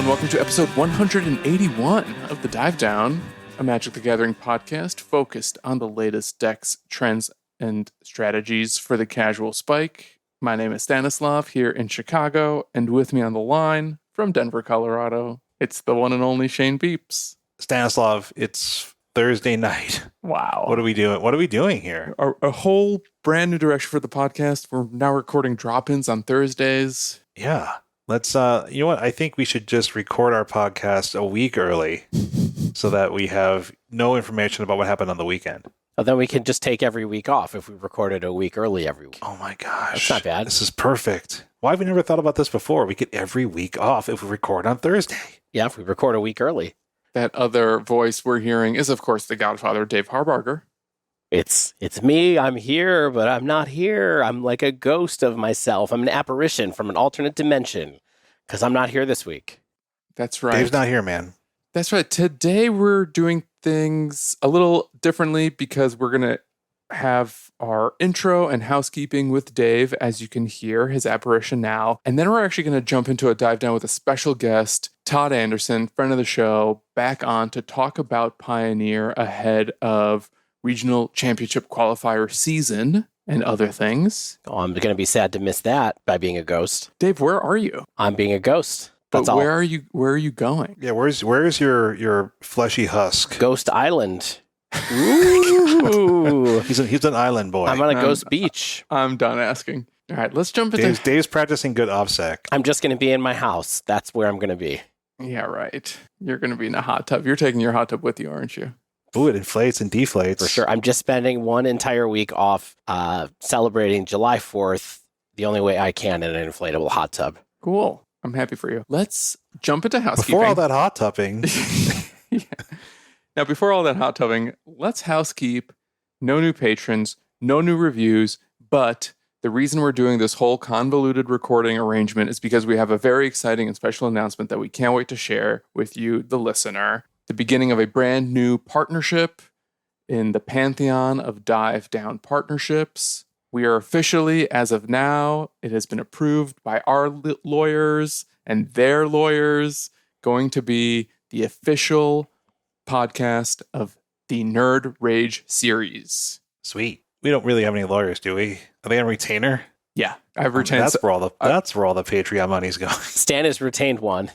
and welcome to episode 181 of The Dive Down, a Magic the Gathering podcast focused on the latest decks, trends, and strategies for the casual spike. My name is Stanislav here in Chicago, and with me on the line from Denver, Colorado, it's the one and only Shane Beeps. Stanislav, it's Thursday night. Wow. What are we doing? What are we doing here? A whole brand new direction for the podcast. We're now recording drop-ins on Thursdays. Yeah. Let's, you know what? I think we should just record our podcast a week early so that we have no information about what happened on the weekend. Well, then we can just take every week off if we recorded a week early every week. Oh my gosh. That's not bad. This is perfect. Why have we never thought about this before? We get every week off if we record on Thursday. Yeah, if we record a week early. That other voice we're hearing is, of course, the Godfather, Dave Harbarger. It's me. I'm here, but I'm not here. I'm like a ghost of myself. I'm an apparition from an alternate dimension because I'm not here this week. That's right. Dave's not here, man. That's right. Today we're doing things a little differently because we're going to have our intro and housekeeping with Dave, as you can hear his apparition now. And then we're actually going to jump into a dive down with a special guest, Todd Anderson, friend of the show, back on to talk about Pioneer ahead of regional championship qualifier season and other things. Oh, I'm going to be sad to miss that by being a ghost. Dave, where are you? I'm being a ghost. That's but all. Where are you going? Yeah, where's your fleshy husk? Ghost Island. Ooh. He's an island boy. I'm on a ghost beach. I'm done asking. All right, let's jump into... Dave's practicing good OBSEC. I'm just going to be in my house. That's where I'm going to be. Yeah, right. You're going to be in a hot tub. You're taking your hot tub with you, aren't you? Ooh, it inflates and deflates. For sure. I'm just spending one entire week off celebrating July 4th the only way I can in an inflatable hot tub. Cool. I'm happy for you. Let's jump into housekeeping. Before all that hot tubbing. Yeah. Now, before all that hot tubbing, let's housekeep. No new patrons, no new reviews, but the reason we're doing this whole convoluted recording arrangement is because we have a very exciting and special announcement that we can't wait to share with you, the listener. The beginning of a brand new partnership in the pantheon of dive down partnerships. We are officially, as of now, it has been approved by our lawyers and their lawyers, going to be the official podcast of the Nerd Rage series. Sweet. We don't really have any lawyers, do we? Are they on retainer? Yeah, I've retained. That's where all the Patreon money's going. Stan has retained one.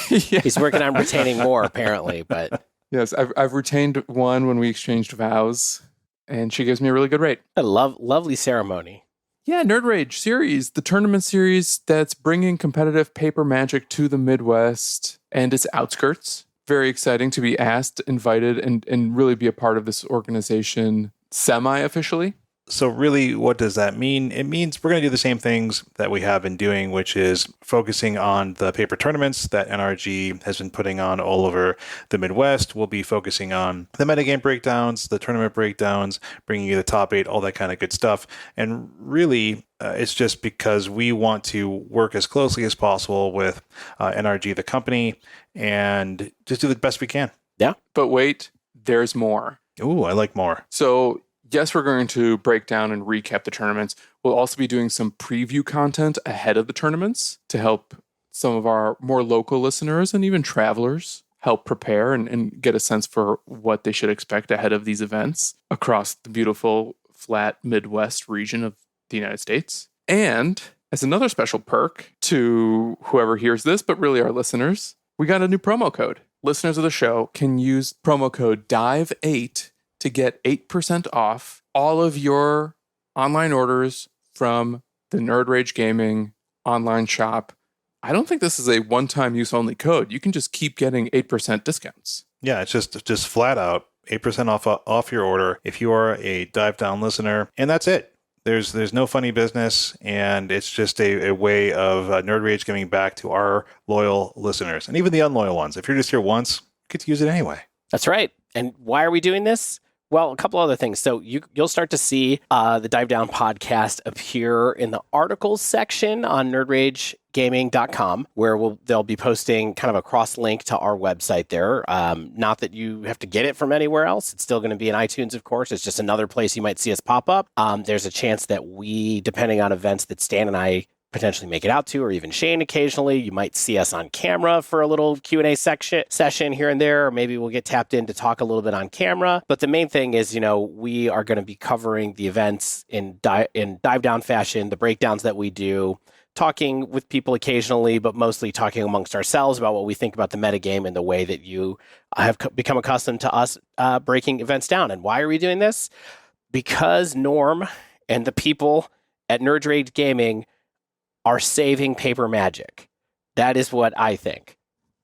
Yeah. He's working on retaining more, apparently. But yes, I've retained one when we exchanged vows, and she gives me a really good rate. a lovely ceremony. Yeah, Nerd Rage series, the tournament series that's bringing competitive paper magic to the Midwest and its outskirts. Very exciting to be asked, invited, and really be a part of this organization semi-officially. So really, what does that mean? It means we're going to do the same things that we have been doing, which is focusing on the paper tournaments that NRG has been putting on all over the Midwest. We'll be focusing on the metagame breakdowns, the tournament breakdowns, bringing you the top 8, all that kind of good stuff. And really, it's just because we want to work as closely as possible with NRG, the company, and just do the best we can. Yeah. But wait, there's more. Ooh, I like more. So yes, we're going to break down and recap the tournaments. We'll also be doing some preview content ahead of the tournaments to help some of our more local listeners and even travelers help prepare and get a sense for what they should expect ahead of these events across the beautiful, flat Midwest region of the United States. And as another special perk to whoever hears this, but really our listeners, we got a new promo code. Listeners of the show can use promo code DIVE8 to get 8% off all of your online orders from the Nerd Rage Gaming online shop. I don't think this is a one-time use only code. You can just keep getting 8% discounts. Yeah, it's just flat out 8% off your order if you are a Dive Down listener, and that's it. There's no funny business, and it's just a way of Nerd Rage giving back to our loyal listeners, and even the unloyal ones. If you're just here once, you get to use it anyway. That's right. And why are we doing this? Well, a couple other things. So you'll start to see the Dive Down podcast appear in the articles section on nerdragegaming.com, where they'll be posting kind of a cross link to our website there. Not that you have to get it from anywhere else. It's still going to be in iTunes, of course. It's just another place you might see us pop up. There's a chance that we, depending on events that Stan and I potentially make it out to, or even Shane occasionally. You might see us on camera for a little Q&A session here and there, or maybe we'll get tapped in to talk a little bit on camera. But the main thing is, we are going to be covering the events in dive down fashion, the breakdowns that we do, talking with people occasionally, but mostly talking amongst ourselves about what we think about the metagame and the way that you have become accustomed to us breaking events down. And why are we doing this? Because Norm and the people at Nerd Rage Gaming are saving paper magic. That is what I think.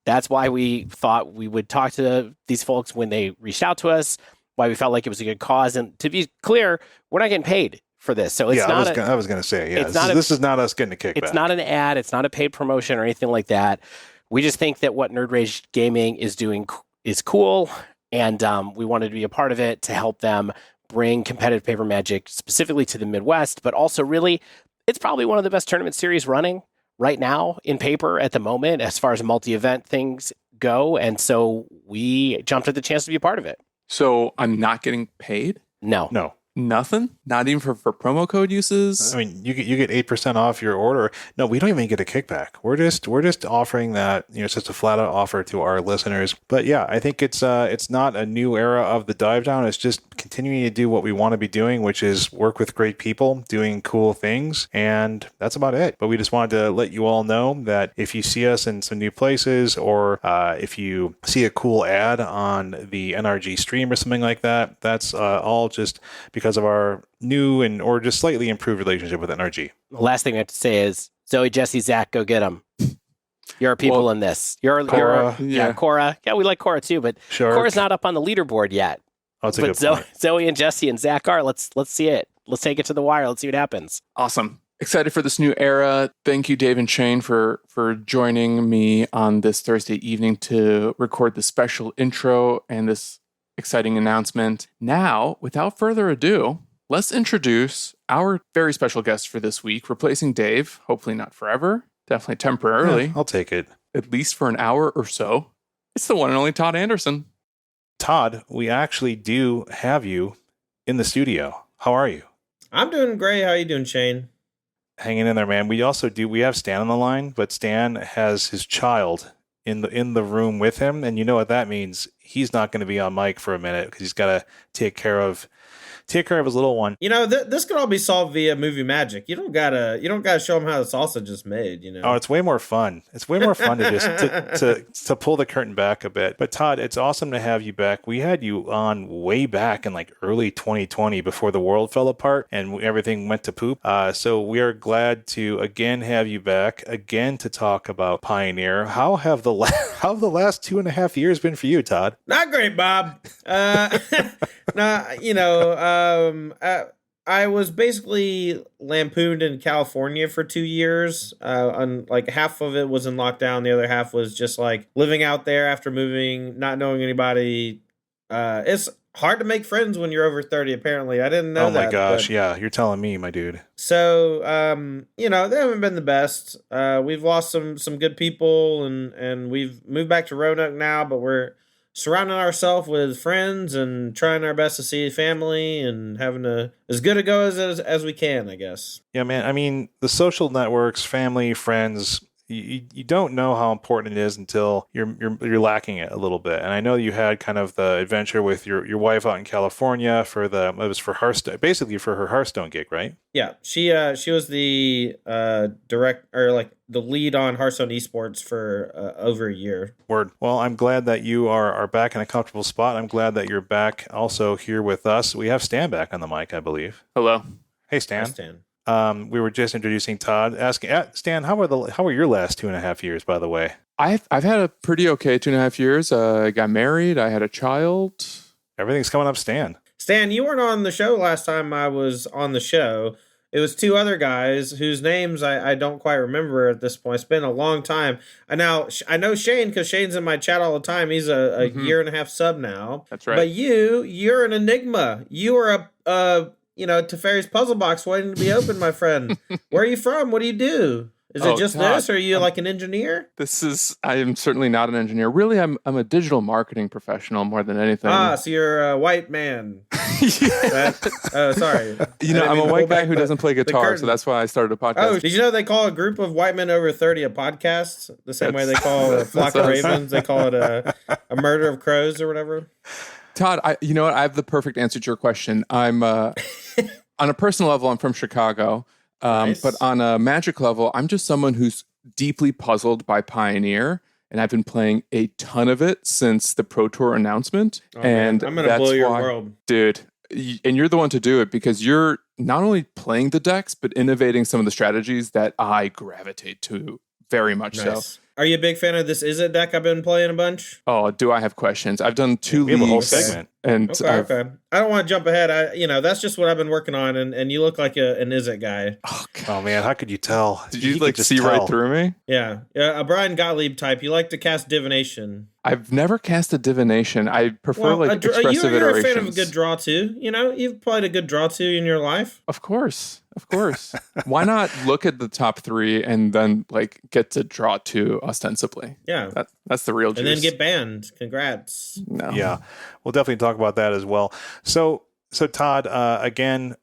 That's why we thought we would talk to these folks when they reached out to us, why we felt like it was a good cause. And to be clear, we're not getting paid for this. So it's not I was going to say, this is not us getting a kickback. It's not an ad. It's not a paid promotion or anything like that. We just think that what Nerd Rage Gaming is doing is cool. And we wanted to be a part of it to help them bring competitive paper magic specifically to the Midwest, but also really, it's probably one of the best tournament series running right now in paper at the moment as far as multi-event things go. And so we jumped at the chance to be a part of it. So I'm not getting paid? No. Nothing? Not even for promo code uses? I mean, you get 8% off your order. No, we don't even get a kickback. We're just offering that, it's just a flat out offer to our listeners. But yeah, I think it's not a new era of the dive down. It's just continuing to do what we want to be doing, which is work with great people, doing cool things, and that's about it. But we just wanted to let you all know that if you see us in some new places, or if you see a cool ad on the NRG stream or something like that, that's all just because of our new or just slightly improved relationship with NRG. The last thing we have to say is, Zoe, Jesse, Zach, go get them. You're people in this. Cora. Cora. Yeah, we like Cora too, but Shark. Cora's not up on the leaderboard yet. Oh, that's a but good point. Zoe and Jesse and Zach are. Let's see it. Let's take it to the wire. Let's see what happens. Awesome. Excited for this new era. Thank you, Dave and Shane, for joining me on this Thursday evening to record the special intro and this exciting announcement. Now, without further ado, let's introduce our very special guest for this week, replacing Dave, hopefully not forever, definitely temporarily. Yeah, I'll take it. At least for an hour or so. It's the one and only Todd Anderson. Todd, we actually do have you in the studio. How are you? I'm doing great. How are you doing, Shane? Hanging in there, man. We have Stan on the line, but Stan has his child in the room with him, and you know what that means. He's not going to be on mic for a minute because he's got to take care of his little one. This could all be solved via movie magic. You don't gotta show them how the sausage is made. Oh, it's way more fun. It's way more fun to just to pull the curtain back a bit. But Todd, it's awesome to have you back. We had you on way back in like early 2020 before the world fell apart and everything went to poop. So we are glad to again have you back again to talk about Pioneer. How have the last 2.5 years been for you, Todd? Not great, Bob. I was basically lampooned in California for 2 years. Like half of it was in lockdown. The other half was just like living out there after moving, not knowing anybody. It's hard to make friends when you're over 30, apparently. I didn't know that. Oh my gosh, yeah. You're telling me, my dude. So, they haven't been the best. We've lost some good people and we've moved back to Roanoke now, but we're surrounding ourselves with friends and trying our best to see family and having as good a go as we can, I guess. Yeah, man. I mean, the social networks, family, friends, you don't know how important it is until you're lacking it a little bit. And I know you had kind of the adventure with your wife out in California for Hearthstone, basically for her Hearthstone gig, right? Yeah, she was the the lead on Hearthstone esports for over a year. Word. Well, I'm glad that you are back in a comfortable spot. I'm glad that you're back also here with us. We have Stan back on the mic, I believe. Hello. Hey, Stan. Hi, Stan. We were just introducing Todd, asking Stan, how were your last 2.5 years, by the way? I've had a pretty okay 2.5 years. I got married. I had a child. Everything's coming up, Stan. Stan, you weren't on the show last time I was on the show. It was two other guys whose names I don't quite remember at this point. It's been a long time. I know Shane because Shane's in my chat all the time. He's a year and a half sub now. That's right. But you're an enigma. You are a Teferi's puzzle box waiting to be opened, my friend. Where are you from? What do you do? Is it just Todd, this? Or are you like an engineer? I am certainly not an engineer. Really, I'm a digital marketing professional more than anything. So you're a white man. Yeah. Sorry. I'm a white guy who doesn't play guitar, so that's why I started a podcast. Oh, did you know they call a group of white men over 30 a podcast? The same way they call a flock of ravens. They call it a murder of crows or whatever. Todd, you know what? I have the perfect answer to your question. I'm on a personal level, I'm from Chicago. Nice. But on a magic level, I'm just someone who's deeply puzzled by Pioneer, and I've been playing a ton of it since the Pro Tour announcement. Oh, man. I'm going to blow your world. Dude, and you're the one to do it because you're not only playing the decks, but innovating some of the strategies that I gravitate to very much so. Are you a big fan of this Izzet deck I've been playing a bunch? Oh, do I have questions? I've done 2 We have a whole leagues. segment. And Okay. I don't want to jump ahead. That's just what I've been working on, and you look like an Izzet guy. Oh man, how could you tell? Did you like see right through me? Yeah, a Brian Gottlieb type. You like to cast divination. I've never cast a divination. I prefer expressive you're iterations. a fan of a good draw too. You've played a good draw too in your life. Of course. Why not look at the top 3 and then get to draw 2 ostensibly? Yeah, that's the real juice. And then get banned. Congrats. No. Yeah, we'll definitely talk about that as well. So Todd, again,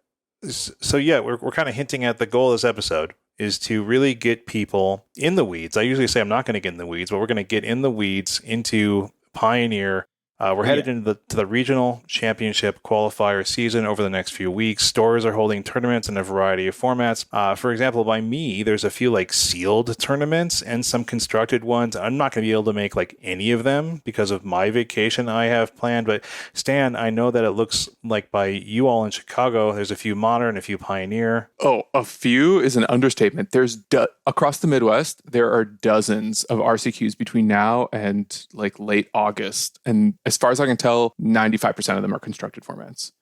we're kind of hinting at the goal of this episode is to really get people in the weeds. I usually say I'm not going to get in the weeds, but we're going to get in the weeds into Pioneer. We're headed into the regional championship qualifier season over the next few weeks. Stores are holding tournaments in a variety of formats. For example, by me, there's a few sealed tournaments and some constructed ones. I'm not going to be able to make any of them because of my vacation I have planned. But Stan, I know that it looks like by you all in Chicago, there's a few modern, a few Pioneer. Oh, a few is an understatement. There's across the Midwest, there are dozens of RCQs between now and late August. And as far as I can tell, 95% of them are constructed formats,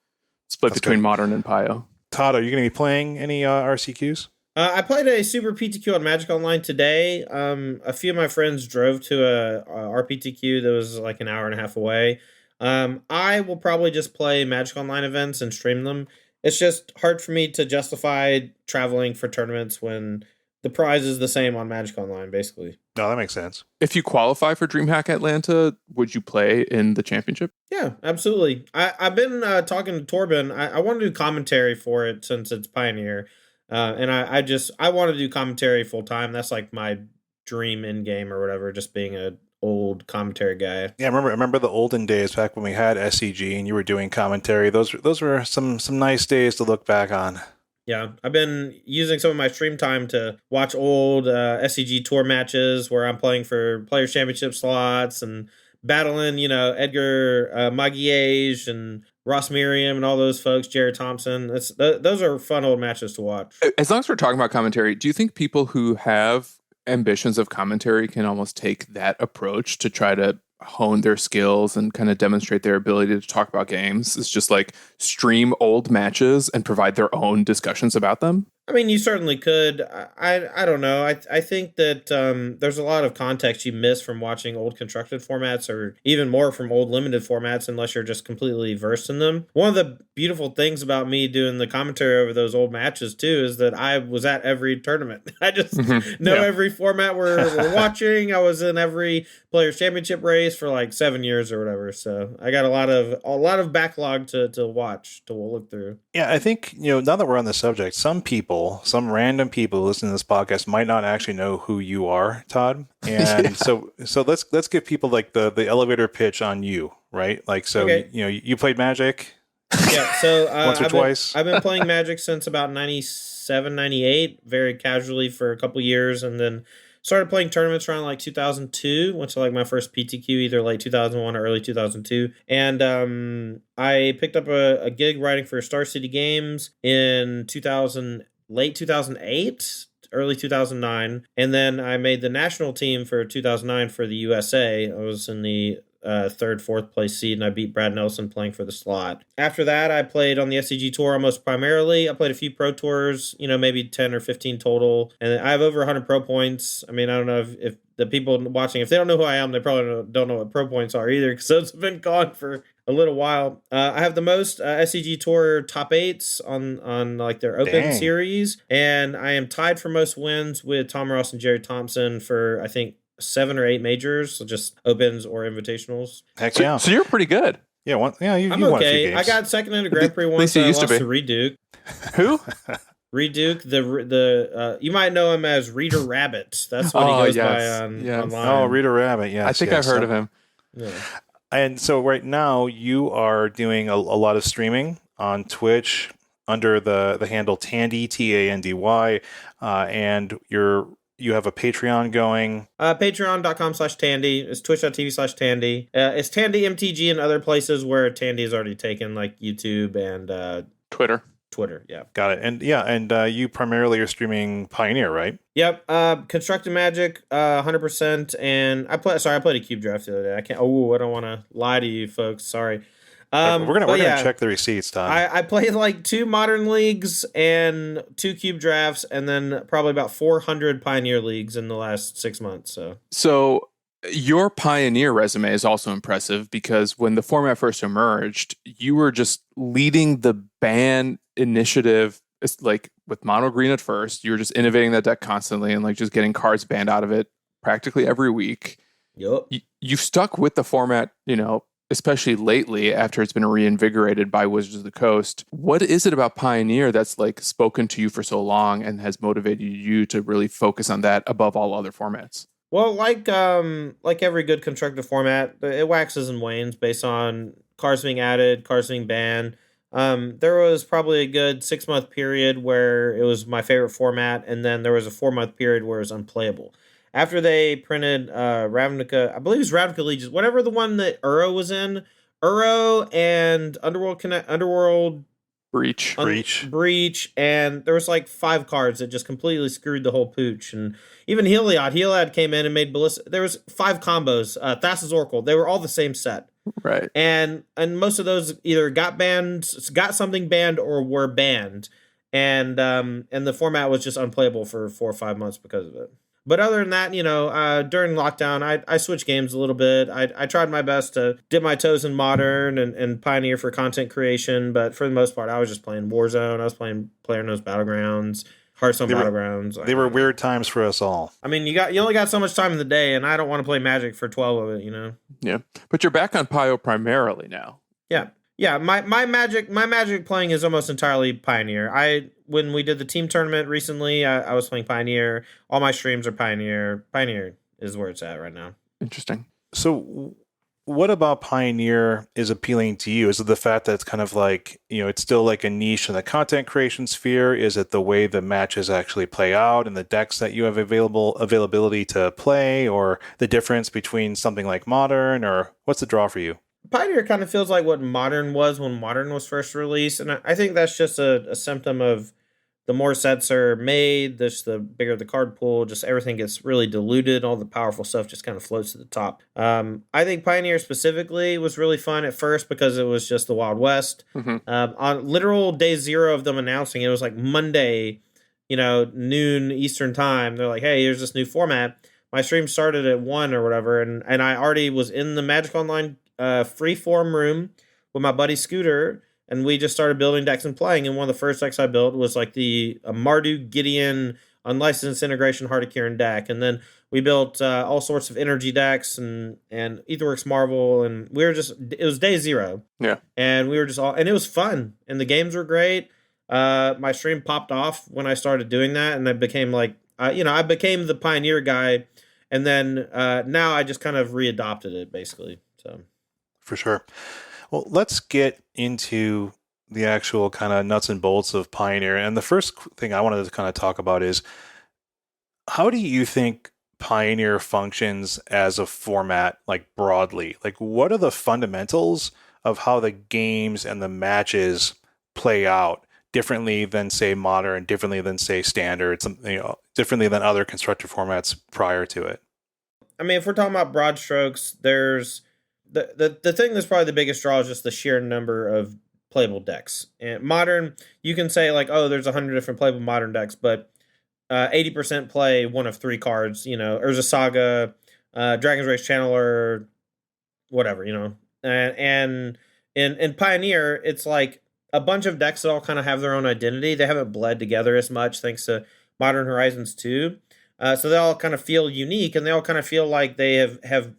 split between modern and Pio. Todd, are you going to be playing any RCQs? I played a Super PTQ on Magic Online today. A few of my friends drove to a RPTQ that was an hour and a half away. I will probably just play Magic Online events and stream them. It's just hard for me to justify traveling for tournaments when the prize is the same on Magic Online, basically. No, that makes sense. If you qualify for DreamHack Atlanta, would you play in the championship? Yeah, absolutely. I've been talking to Torben. I want to do commentary for it since it's Pioneer. And I want to do commentary full time. That's my dream in game or whatever, just being a old commentary guy. Yeah, I remember the olden days back when we had SCG and you were doing commentary. Those were some nice days to look back on. Yeah, I've been using some of my stream time to watch old SCG tour matches where I'm playing for Players Championship slots and battling, Edgar Maguiage and Ross Miriam and all those folks, Jared Thompson. Those are fun old matches to watch. As long as we're talking about commentary, do you think people who have ambitions of commentary can almost take that approach to try to hone their skills and kind of demonstrate their ability to talk about games? It's just stream old matches and provide their own discussions about them? I mean, you certainly could. I don't know. I think that there's a lot of context you miss from watching old constructed formats or even more from old limited formats unless you're just completely versed in them. One of the beautiful things about me doing the commentary over those old matches, too, is that I was at every tournament. I just know every format we're watching. I was in every Players Championship race for 7 years or whatever. So I got a lot of backlog to watch, to look through. Yeah, I think, now that we're on the subject, some random people who listen to this podcast might not actually know who you are, Todd. And so let's give people the elevator pitch on you, right? Okay. You played Magic. Yeah, so once or twice. I've been playing Magic since about 97, 98, very casually for a couple years, and then started playing tournaments around 2002. Went to my first PTQ either late 2001 or early 2002, and I picked up a gig writing for Star City Games in late 2008, early 2009, and then I made the national team for 2009 for the USA. I was in the third, fourth place seed, and I beat Brad Nelson playing for the slot. After that, I played on the SCG tour almost primarily. I played a few pro tours, maybe 10 or 15 total, and I have over 100 pro points. I mean, I don't know if the people watching, if they don't know who I am, they probably don't know what pro points are either, because those have been gone for a little while. I have the most SCG Tour top 8s on like their Open Dang. series, and I am tied for most wins with Tom Ross and Jerry Thompson for, I think, 7 or 8 majors, so just Opens or Invitationals. Heck yeah. So you're pretty good. Yeah, you I'm won a few okay. games. I got second in a Grand Prix At once. least you I used to lost be. to Reed Duke. Who? Reed Duke, the you might know him as Reader Rabbit. That's what he goes by online. Oh, Reader Rabbit, yes. I think I've heard of him. Yeah. And so right now you are doing a lot of streaming on Twitch under the handle Tandy, Tandy, and you have a Patreon going. Patreon.com/Tandy. It's twitch.tv/Tandy. It's Tandy MTG and other places where Tandy is already taken, like YouTube and Twitter. Yeah. Got it. And you primarily are streaming Pioneer, right? Yep. Constructed Magic, 100%. And I played a Cube Draft the other day. I don't want to lie to you folks. Sorry. We're gonna check the receipts, Todd. I played like 2 Modern Leagues and 2 Cube Drafts, and then probably about 400 Pioneer Leagues in the last 6 months. So your Pioneer resume is also impressive because when the format first emerged, you were just leading the ban initiative. It's like with mono green at first, you were just innovating that deck constantly and like just getting cards banned out of it practically every week. Yep. You've stuck with the format, especially lately after it's been reinvigorated by Wizards of the Coast. What is it about Pioneer that's like spoken to you for so long and has motivated you to really focus on that above all other formats? Well, like every good constructed format, it waxes and wanes based on cards being added, cards being banned. There was probably a good 6-month period where it was my favorite format, and then there was a 4-month period where it was unplayable. After they printed Ravnica, I believe it was Ravnica Legions, whatever the one that Uro was in, Uro and Underworld Breach. Breach, and there was like 5 cards that just completely screwed the whole pooch. And even Heliod came in and made Ballista. There was 5 combos. Thassa's Oracle, they were all the same set. Right. And most of those either got something banned, or were banned. And the format was just unplayable for 4 or 5 months because of it. But other than that, during lockdown, I switched games a little bit. I tried my best to dip my toes in Modern and Pioneer for content creation. But for the most part, I was just playing Warzone. I was playing PlayerUnknown's Battlegrounds, Hearthstone Battlegrounds. They were weird times for us all. I mean, you only got so much time in the day, and I don't want to play Magic for 12 of it, Yeah. But you're back on Pio primarily now. Yeah. Yeah, my Magic playing is almost entirely Pioneer. When we did the team tournament recently, I was playing Pioneer. All my streams are Pioneer. Pioneer is where it's at right now. Interesting. So what about Pioneer is appealing to you? Is it the fact that it's kind of like, it's still like a niche in the content creation sphere? Is it the way the matches actually play out and the decks that you have availability to play, or the difference between something like Modern, or what's the draw for you? Pioneer kind of feels like what Modern was when Modern was first released, and I think that's just a symptom of the more sets are made, the bigger the card pool, just everything gets really diluted, all the powerful stuff just kind of floats to the top. I think Pioneer specifically was really fun at first because it was just the Wild West. Mm-hmm. On literal day 0 of them announcing it was like Monday, noon Eastern time. They're like, hey, here's this new format. My stream started at 1 or whatever, and I already was in the Magic Online free form room with my buddy Scooter, and we just started building decks and playing. And one of the first decks I built was like the Marduk Gideon Unlicensed Integration Heart of Kirin deck, and then we built all sorts of energy decks and Aetherworks Marvel, and it was day 0. Yeah, and we were just and it was fun, and the games were great. My stream popped off when I started doing that, and I became like I became the Pioneer guy, and then now I just kind of readopted it basically. So. For sure. Well, let's get into the actual kind of nuts and bolts of Pioneer. And the first thing I wanted to kind of talk about is, how do you think Pioneer functions as a format, like broadly? Like, what are the fundamentals of how the games and the matches play out differently than, say, Modern, differently than, say, Standard, differently than other constructed formats prior to it? I mean, if we're talking about broad strokes, there's the thing that's probably the biggest draw is just the sheer number of playable decks. And Modern, you can say like, oh, there's 100 different playable Modern decks, but 80% play one of 3 cards. Urza Saga, Dragon's Race Channeler, whatever. And in Pioneer, it's like a bunch of decks that all kind of have their own identity. They haven't bled together as much thanks to Modern Horizons 2. So they all kind of feel unique, and they all kind of feel like they have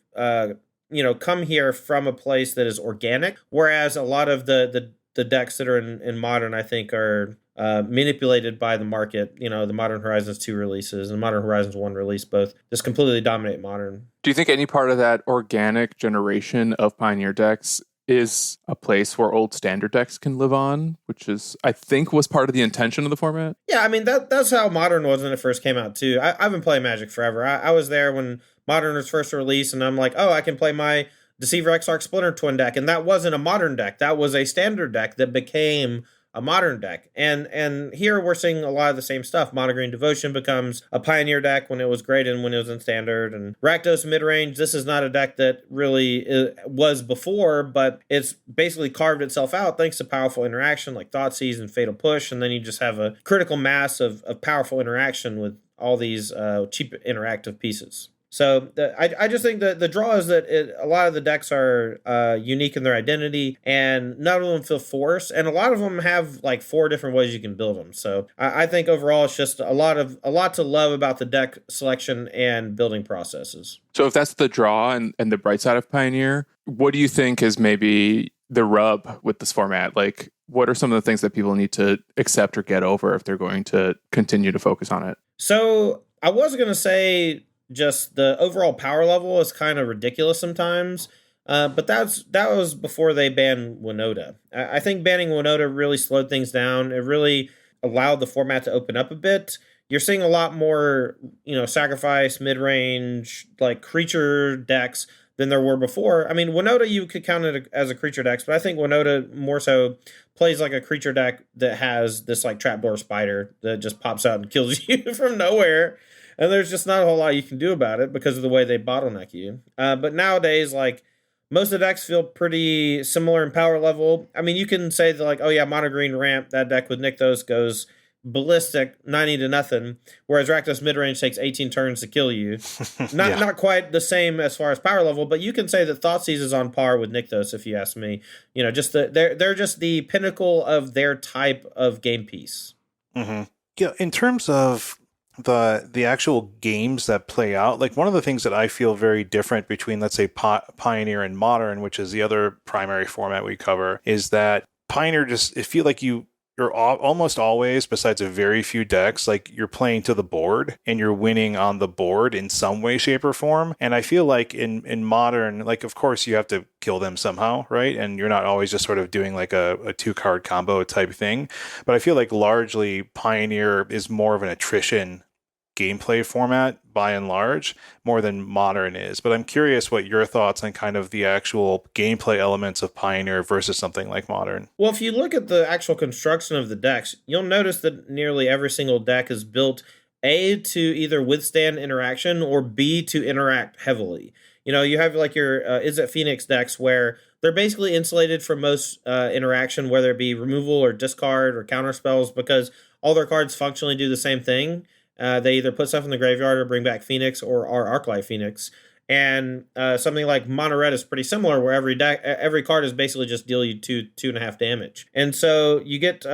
come here from a place that is organic. Whereas a lot of the decks that are in Modern, I think, are manipulated by the market. The Modern Horizons 2 releases and Modern Horizons 1 release both just completely dominate Modern. Do you think any part of that organic generation of Pioneer decks is a place where old standard decks can live on, which is, I think, was part of the intention of the format? Yeah, I mean, that's how Modern was when it first came out, too. I've been playing Magic forever. I was there when Modern was first released, and I'm like, oh, I can play my Deceiver Exarch Splinter Twin deck, and that wasn't a Modern deck. That was a standard deck that became a Modern deck. And here we're seeing a lot of the same stuff. Mono Green Devotion becomes a Pioneer deck when it was great and when it was in Standard. And Rakdos Midrange, this is not a deck that really was before, but it's basically carved itself out thanks to powerful interaction like Thoughtseize and Fatal Push. And then you just have a critical mass of powerful interaction with all these cheap interactive pieces. So I just think that the draw is that a lot of the decks are unique in their identity, and none of them feel forced, and a lot of them have like 4 different ways you can build them. So I think overall it's just a lot to love about the deck selection and building processes. So if that's the draw and the bright side of Pioneer, what do you think is maybe the rub with this format? Like, what are some of the things that people need to accept or get over if they're going to continue to focus on it? So I was going to say just the overall power level is kind of ridiculous sometimes, but that was before they banned Winota. I think banning Winota really slowed things down. It really allowed the format to open up a bit. You're seeing a lot more, sacrifice, mid-range, like creature decks than there were before. I mean, Winota, you could count it as a creature deck, but I think Winota more so plays like a creature deck that has this like trapdoor spider that just pops out and kills you from nowhere. And there's just not a whole lot you can do about it because of the way they bottleneck you. But nowadays, like, most of the decks feel pretty similar in power level. I mean, you can say that, like, oh yeah, Mono Green Ramp, that deck with Nykthos goes ballistic 90-0, whereas Rakdos Midrange takes 18 turns to kill you. Not quite the same as far as power level, but you can say that Thoughtseize is on par with Nykthos, if you ask me. Just they're just the pinnacle of their type of game piece. Mm-hmm. Yeah, in terms of the actual games that play out, like one of the things that I feel very different between, let's say, Pioneer and Modern, which is the other primary format we cover, is that Pioneer just, it feel like you're almost always, besides a very few decks, like you're playing to the board and you're winning on the board in some way, shape, or form. And I feel like in Modern, like, of course you have to kill them somehow, right? And you're not always just sort of doing like a 2-card combo type thing. But I feel like largely Pioneer is more of an attrition gameplay format by and large, more than Modern is. But I'm curious what your thoughts on kind of the actual gameplay elements of Pioneer versus something like Modern. Well, if you look at the actual construction of the decks, you'll notice that nearly every single deck is built A, to either withstand interaction, or B, to interact heavily. You have like your Izzet Phoenix decks where they're basically insulated from most interaction, whether it be removal or discard or counter spells, because all their cards functionally do the same thing. They either put stuff in the graveyard or bring back Phoenix or Arclight Phoenix. And something like Mono Red is pretty similar, where every card is basically just deal you 2.5 damage. And so you get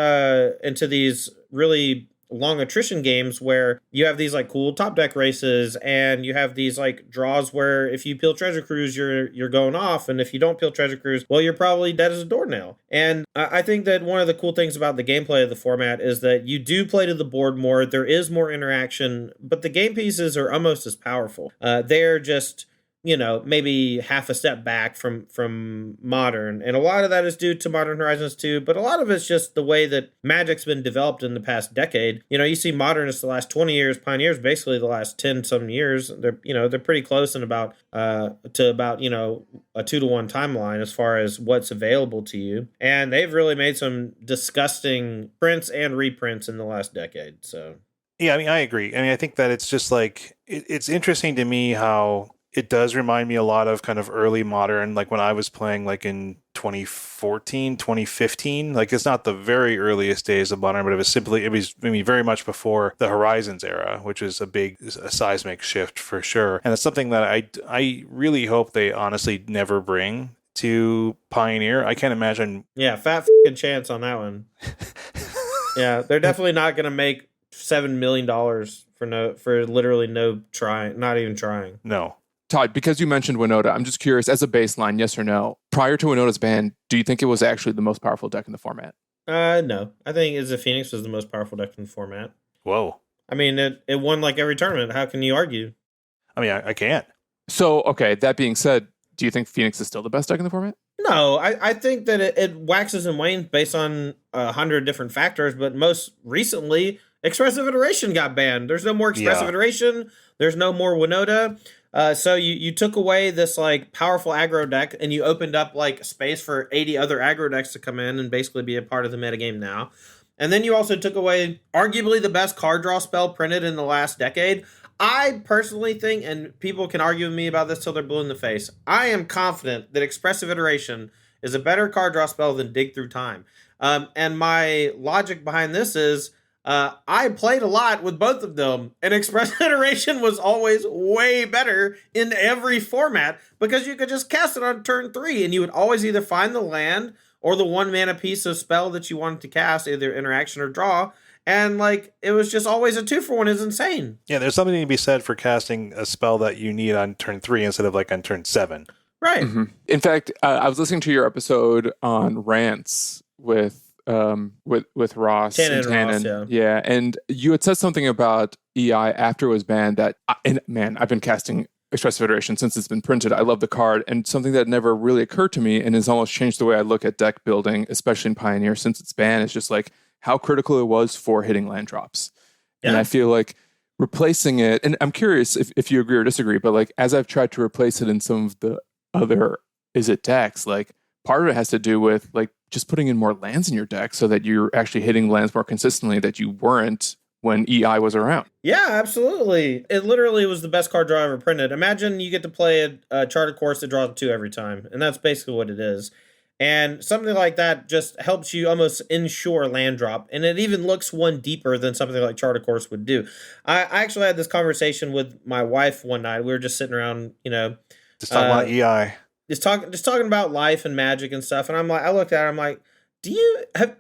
into these really long attrition games where you have these like cool top deck races, and you have these like draws where if you peel Treasure Cruise, you're going off, and if you don't peel Treasure Cruise, well, you're probably dead as a doornail. And I think that one of the cool things about the gameplay of the format is that you do play to the board more. There is more interaction, but the game pieces are almost as powerful. They're just maybe half a step back from Modern. And a lot of that is due to Modern Horizons 2, but a lot of it's just the way that Magic's been developed in the past decade. You see Modern is the last 20 years, Pioneer's basically the last 10 some years. They're pretty close in about a 2-to-1 timeline as far as what's available to you. And they've really made some disgusting prints and reprints in the last decade. So yeah, I mean, I agree. I mean, I think that it's just like it's interesting to me how it does remind me a lot of kind of early Modern, like when I was playing like in 2014, 2015. Like, it's not the very earliest days of Modern, but it was very much before the Horizons era, which is a seismic shift for sure. And it's something that I really hope they honestly never bring to Pioneer. I can't imagine. Yeah, fat fucking chance on that one. Yeah, they're definitely not going to make $7 million for literally no trying, not even trying. No. Todd, because you mentioned Winota, I'm just curious, as a baseline, yes or no, prior to Winota's ban, do you think it was actually the most powerful deck in the format? No. I think Izzet Phoenix was the most powerful deck in the format. Whoa. I mean, it won like every tournament. How can you argue? I mean, I can't. So, okay, that being said, do you think Phoenix is still the best deck in the format? No, I think that it waxes and wanes based on 100 different factors, but most recently, Expressive Iteration got banned. There's no more Expressive Iteration. There's no more Winota. So you took away this like powerful aggro deck and you opened up like space for 80 other aggro decks to come in and basically be a part of the metagame now. And then you also took away arguably the best card draw spell printed in the last decade. I personally think, and people can argue with me about this till they're blue in the face, I am confident that Expressive Iteration is a better card draw spell than Dig Through Time. And my logic behind this is I played a lot with both of them, and Expressive Iteration was always way better in every format because you could just cast it on turn 3, and you would always either find the land or the 1 mana piece of spell that you wanted to cast, either interaction or draw. And like it was just always a 2-for-1 is insane. Yeah, there's something to be said for casting a spell that you need on turn 3 instead of like on turn 7. Right. Mm-hmm. In fact, I was listening to your episode on rants with Ross and Tannen. Yeah, and you had said something about EI after it was banned that, and man, I've been casting Expressive Iteration since it's been printed. I love the card, and something that never really occurred to me and has almost changed the way I look at deck building, especially in Pioneer since it's banned, is just like how critical it was for hitting land drops. Yeah. And I feel like replacing it, and I'm curious if you agree or disagree, but like as I've tried to replace it in some of the other Izzet decks, like part of it has to do with like just putting in more lands in your deck so that you're actually hitting lands more consistently that you weren't when EI was around. Yeah, absolutely. It literally was the best card draw ever printed. Imagine you get to play a Charted Course that draws 2 every time, and that's basically what it is. And something like that just helps you almost ensure land drop. And it even looks 1 deeper than something like Charted Course would do. I actually had this conversation with my wife one night. We were just sitting around, just talking about EI. Just talking about life and Magic and stuff. And I looked at her, I'm like, do you have,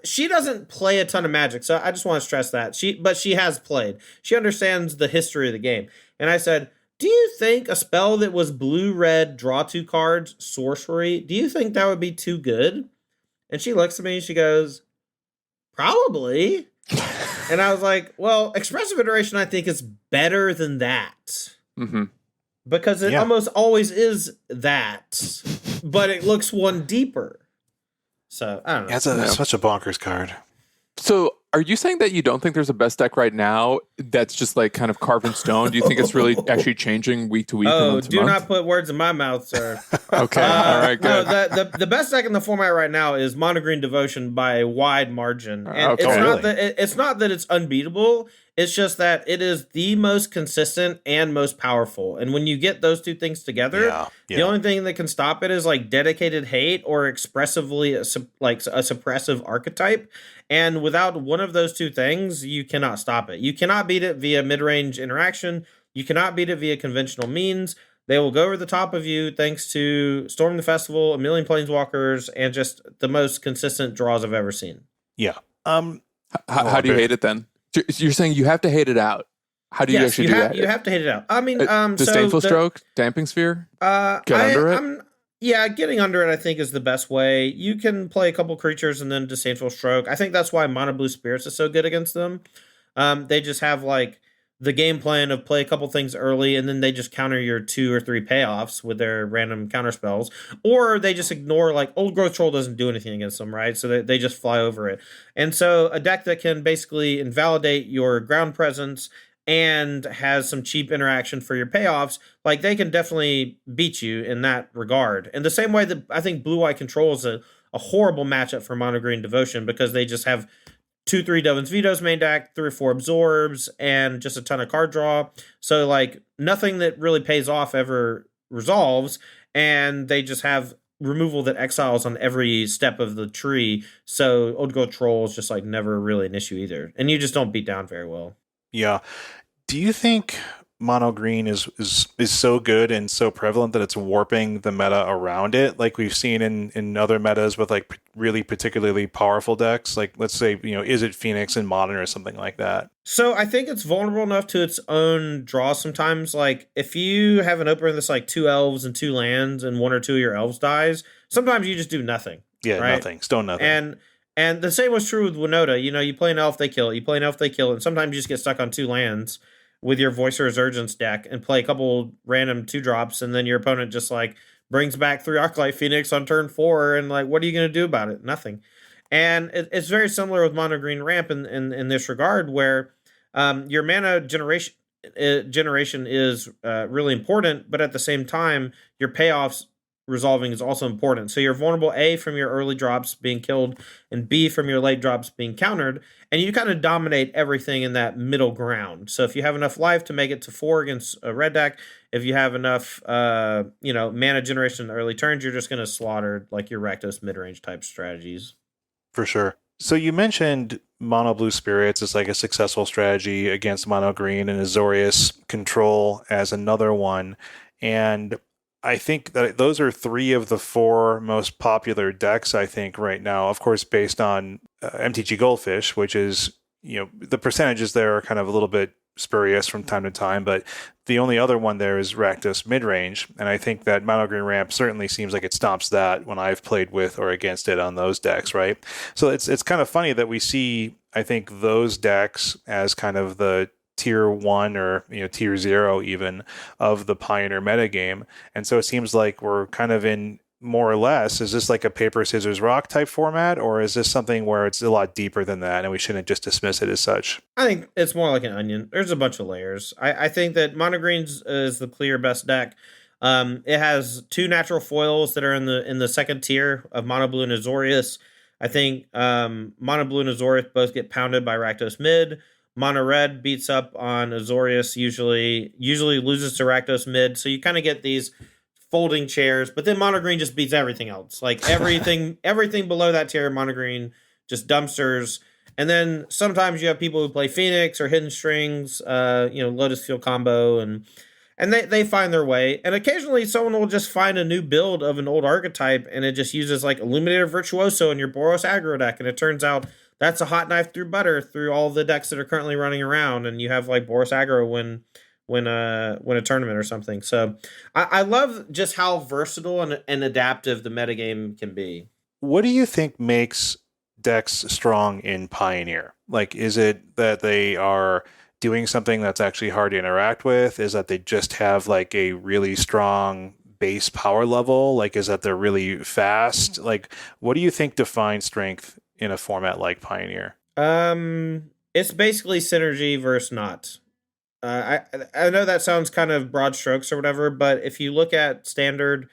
she doesn't play a ton of Magic. So I just want to stress that. But she has played. She understands the history of the game. And I said, do you think a spell that was blue-red, draw 2 cards, sorcery, do you think that would be too good? And she looks at me and she goes, probably. And I was like, well, Expressive Iteration, I think, is better than that. Mm-hmm. Because it almost always is that, but it looks 1 deeper. So, I don't know. It's such a bonkers card. So, are you saying that you don't think there's a best deck right now that's just like kind of carved in stone? Do you think it's really actually changing week to week? Oh, do not put words in my mouth, sir. Okay, all right, good. No, the best deck in the format right now is Mono Green Devotion by a wide margin. And it's not that it's unbeatable. It's just that it is the most consistent and most powerful. And when you get those 2 things together, the only thing that can stop it is like dedicated hate or expressively like a suppressive archetype. And without one of those 2 things, you cannot stop it. You cannot beat it via mid-range interaction. You cannot beat it via conventional means. They will go over the top of you thanks to Storm the Festival, a million Planeswalkers, and just the most consistent draws I've ever seen. Yeah. How do you hate it then? You're saying you have to hate it out. How do you actually do that? You have to hate it out. I mean, Disdainful Stroke, Damping Sphere, get under it. Getting under it I think is the best way. You can play a couple creatures and then Disdainful Stroke. I think that's why Mono Blue Spirits is so good against them. They just have like the game plan of play a couple things early and then they just counter your 2 or 3 payoffs with their random counter spells, or they just ignore, like Old Growth Troll doesn't do anything against them, right? So they just fly over it. And so a deck that can basically invalidate your ground presence and has some cheap interaction for your payoffs, like they can definitely beat you in that regard. And the same way that I think Blue-White Control is a horrible matchup for Mono Green Devotion because they just have 2-3 Devin's Vetoes main deck, 3 or 4 absorbs, and just a ton of card draw. So like nothing that really pays off ever resolves, and they just have removal that exiles on every step of the tree. So Old Growth Troll is just like never really an issue either, and you just don't beat down very well. Yeah. Do you think mono green is so good and so prevalent that it's warping the meta around it, like we've seen in other metas with like really particularly powerful decks, like let's say, Izzet Phoenix in Modern or something like that? So I think it's vulnerable enough to its own draw sometimes. Like if you have an opener that's like 2 elves and 2 lands and 1 or 2 of your elves dies, sometimes you just do nothing. Yeah, right? nothing. Stone nothing. And the same was true with Winota. You play an elf, they kill it. You play an elf, they kill it. And sometimes you just get stuck on 2 lands with your Voice of Resurgence deck and play a couple random 2-drops, and then your opponent just like brings back 3 Arclight Phoenix on turn 4, and like, what are you going to do about it? Nothing. And it's very similar with Mono Green Ramp in this regard, where your mana generation is really important, but at the same time, your payoffs resolving is also important. So you're vulnerable, A, from your early drops being killed, and B, from your late drops being countered, and you kind of dominate everything in that middle ground. So if you have enough life to make it to 4 against a red deck, if you have enough mana generation in the early turns, you're just going to slaughter like your Rakdos Midrange type strategies. For sure. So you mentioned Mono Blue Spirits as like a successful strategy against Mono Green, and Azorius Control as another one. And I think that those are 3 of the 4 most popular decks, I think, right now. Of course, based on MTG Goldfish, which is, the percentages there are kind of a little bit spurious from time to time, but the only other one there is Rakdos Midrange, and I think that Mono Green Ramp certainly seems like it stomps that when I've played with or against it on those decks, right? So it's kind of funny that we see, I think, those decks as kind of the tier 1 or tier 0 even of the Pioneer metagame, and so it seems like we're kind of in, more or less, is this like a paper scissors rock type format, or is this something where it's a lot deeper than that and we shouldn't just dismiss it as such? I think it's more like an onion. There's a bunch of layers. I think that Mono Greens is the clear best deck. It has 2 natural foils that are in the second tier of Mono Blue and Azorius. I think Mono Blue and Azorius both get pounded by Rakdos Mid. Mono Red beats up on Azorius, usually loses to Rakdos Mid. So you kind of get these folding chairs, but then Mono Green just beats everything else. Like everything below that tier, Mono Green just dumpsters. And then sometimes you have people who play Phoenix or Hidden Strings, Lotus Field combo, and they find their way. And occasionally someone will just find a new build of an old archetype, and it just uses like Illuminator Virtuoso in your Boros aggro deck, and it turns out that's a hot knife through butter through all the decks that are currently running around, and you have like Boros aggro win a tournament or something. So I love just how versatile and adaptive the metagame can be. What do you think makes decks strong in Pioneer? Like, is it that they are doing something that's actually hard to interact with? Is that they just have like a really strong base power level? Like, is that they're really fast? Like, what do you think defines strength in a format like Pioneer? It's basically synergy versus not. I know that sounds kind of broad strokes or whatever, but if you look at standard,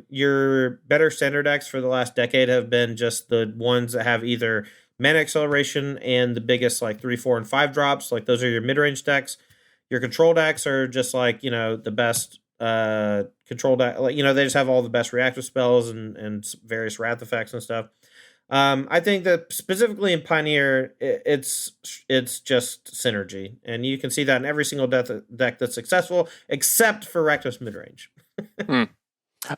your better standard decks for the last decade have been just the ones that have either mana acceleration and the biggest like 3, 4, and 5 drops. Like those are your mid-range decks. Your control decks are just like, the best control deck. Like, they just have all the best reactive spells and various wrath effects and stuff. I think that specifically in Pioneer, it's just synergy, and you can see that in every single deck that's successful, except for Rakdos Midrange.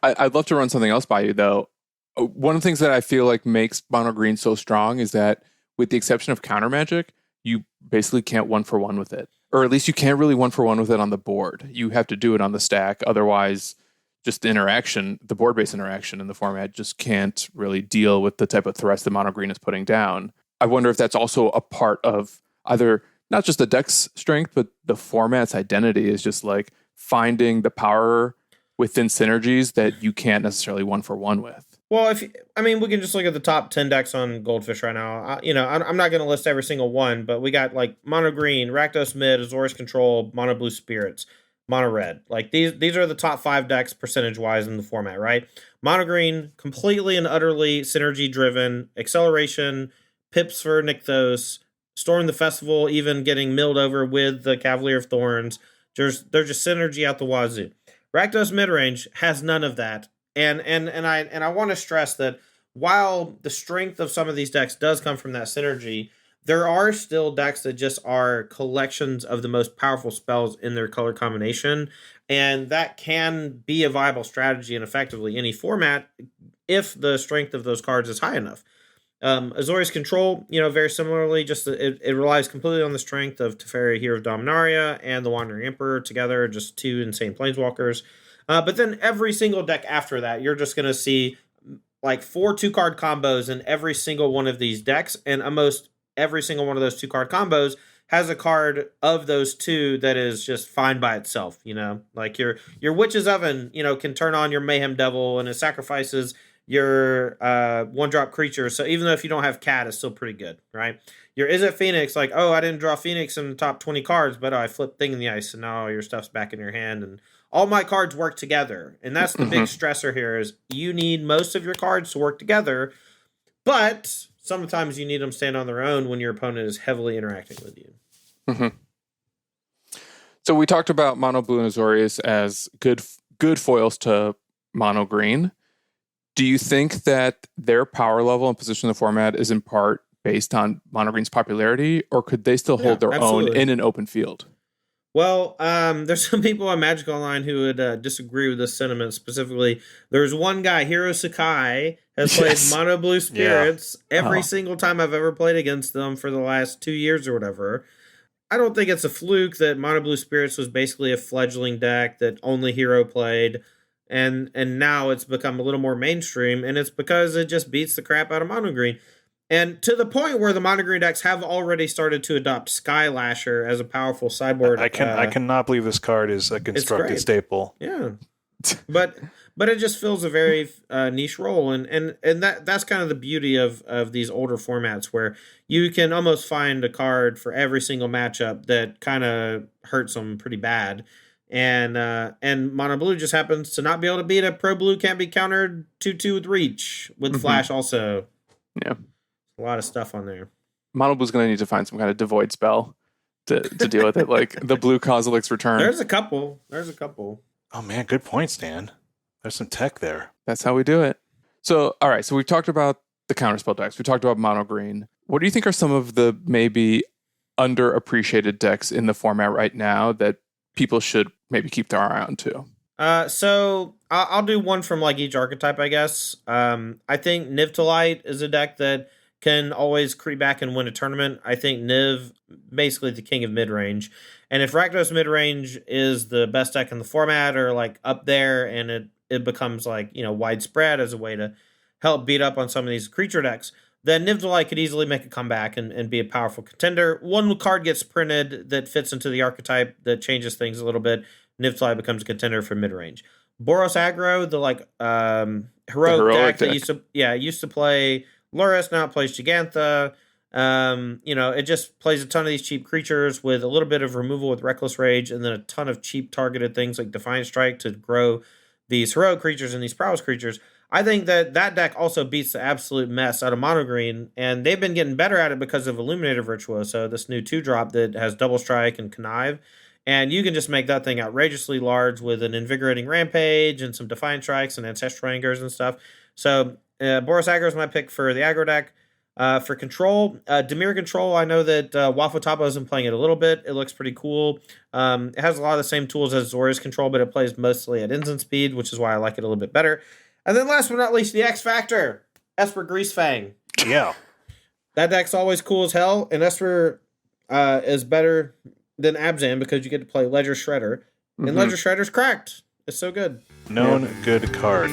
I'd love to run something else by you, though. One of the things that I feel like makes Mono Green so strong is that, with the exception of counter magic, you basically can't 1-for-1 with it, or at least you can't really 1-for-1 with it on the board. You have to do it on the stack, otherwise just the interaction, the board-based interaction in the format just can't really deal with the type of threats that Mono Green is putting down. I wonder if that's also a part of either not just the deck's strength, but the format's identity is just like finding the power within synergies that you can't necessarily 1-for-1 with. Well, we can just look at the top 10 decks on Goldfish right now. I'm not going to list every single one, but we got like Mono Green, Rakdos Mid, Azorius Control, Mono Blue Spirits, Mono Red. Like these are the top 5 decks percentage wise in the format, right? Mono Green, completely and utterly synergy driven, acceleration, pips for Nykthos, Storm the Festival, even getting milled over with the Cavalier of Thorns. They're just synergy out the wazoo. Rakdos Midrange has none of that. And I want to stress that while the strength of some of these decks does come from that synergy, there are still decks that just are collections of the most powerful spells in their color combination, and that can be a viable strategy in effectively any format if the strength of those cards is high enough. Azorius Control, very similarly, just it relies completely on the strength of Teferi, Hero of Dominaria, and the Wandering Emperor together, just two insane planeswalkers. But then every single deck after that, you're just going to see like 4 2-card combos in every single one of these decks, and almost every single one of those 2-card combos has a card of those two that is just fine by itself. Like your Witch's Oven, can turn on your Mayhem Devil, and it sacrifices your 1-drop creature. So even though if you don't have Cat, it's still pretty good, right? Your Izzet Phoenix, like, I didn't draw Phoenix in the top 20 cards, but I flipped Thing in the Ice, and now all your stuff's back in your hand, and all my cards work together. And that's the big stressor here is you need most of your cards to work together, but sometimes you need them to stand on their own when your opponent is heavily interacting with you. Mm-hmm. So we talked about mono blue and Azorius as good foils to mono green. Do you think that their power level and position in the format is in part based on mono green's popularity, or could they still hold their own in an open field? Well, there's some people on Magic Online who would disagree with this sentiment. Specifically, there's one guy, Hiro Sakai, has played Mono Blue Spirits every single time I've ever played against them for the last 2 years or whatever. I don't think it's a fluke that Mono Blue Spirits was basically a fledgling deck that only Hero played, and now it's become a little more mainstream, and it's because it just beats the crap out of Mono Green. And to the point where the mono green decks have already started to adopt Skylasher as a powerful sideboard. I cannot believe this card is a constructed staple. Yeah, but it just fills a very niche role, and that's kind of the beauty of these older formats where you can almost find a card for every single matchup that kind of hurts them pretty bad. And mono blue just happens to not be able to beat a pro blue can't be countered 2/2 with reach with flash also. Yeah. A lot of stuff on there. Mono Blue's going to need to find some kind of devoid spell to deal with it, like the blue Kozilek's Return. There's a couple. Oh, man, good point, Stan. There's some tech there. That's how we do it. So, all right, so we've talked about the counterspell decks. We talked about mono green. What do you think are some of the maybe underappreciated decks in the format right now that people should maybe keep their eye on to? So I'll do one from like each archetype, I guess. I think Nivtalite is a deck that can always creep back and win a tournament. I think Niv, basically the king of midrange. And if Rakdos Midrange is the best deck in the format or like up there and it becomes like, widespread as a way to help beat up on some of these creature decks, then Nivtalite could easily make a comeback and be a powerful contender. One card gets printed that fits into the archetype that changes things a little bit. Nivtalite becomes a contender for midrange. Boros Aggro, the heroic deck that used to play Luris, now it plays Gigantha. It just plays a ton of these cheap creatures with a little bit of removal with Reckless Rage, and then a ton of cheap targeted things like Defiant Strike to grow these heroic creatures and these prowess creatures. I think that deck also beats the absolute mess out of mono green, and they've been getting better at it because of Illuminator Virtuoso, this new 2-drop that has Double Strike and Connive. And you can just make that thing outrageously large with an Invigorating Rampage and some Defiant Strikes and Ancestral Angers and stuff. So Boros Aggro is my pick for the aggro deck. For control, Dimir Control, I know that Waffle Tapo has been playing it a little bit. It looks pretty cool. It has a lot of the same tools as Azorius Control, but it plays mostly at instant speed, which is why I like it a little bit better. And then last but not least, the X Factor, Esper Greasefang. Yeah. That deck's always cool as hell, and Esper is better than Abzan because you get to play Ledger Shredder. And Ledger Shredder's cracked. It's so good. Known good card.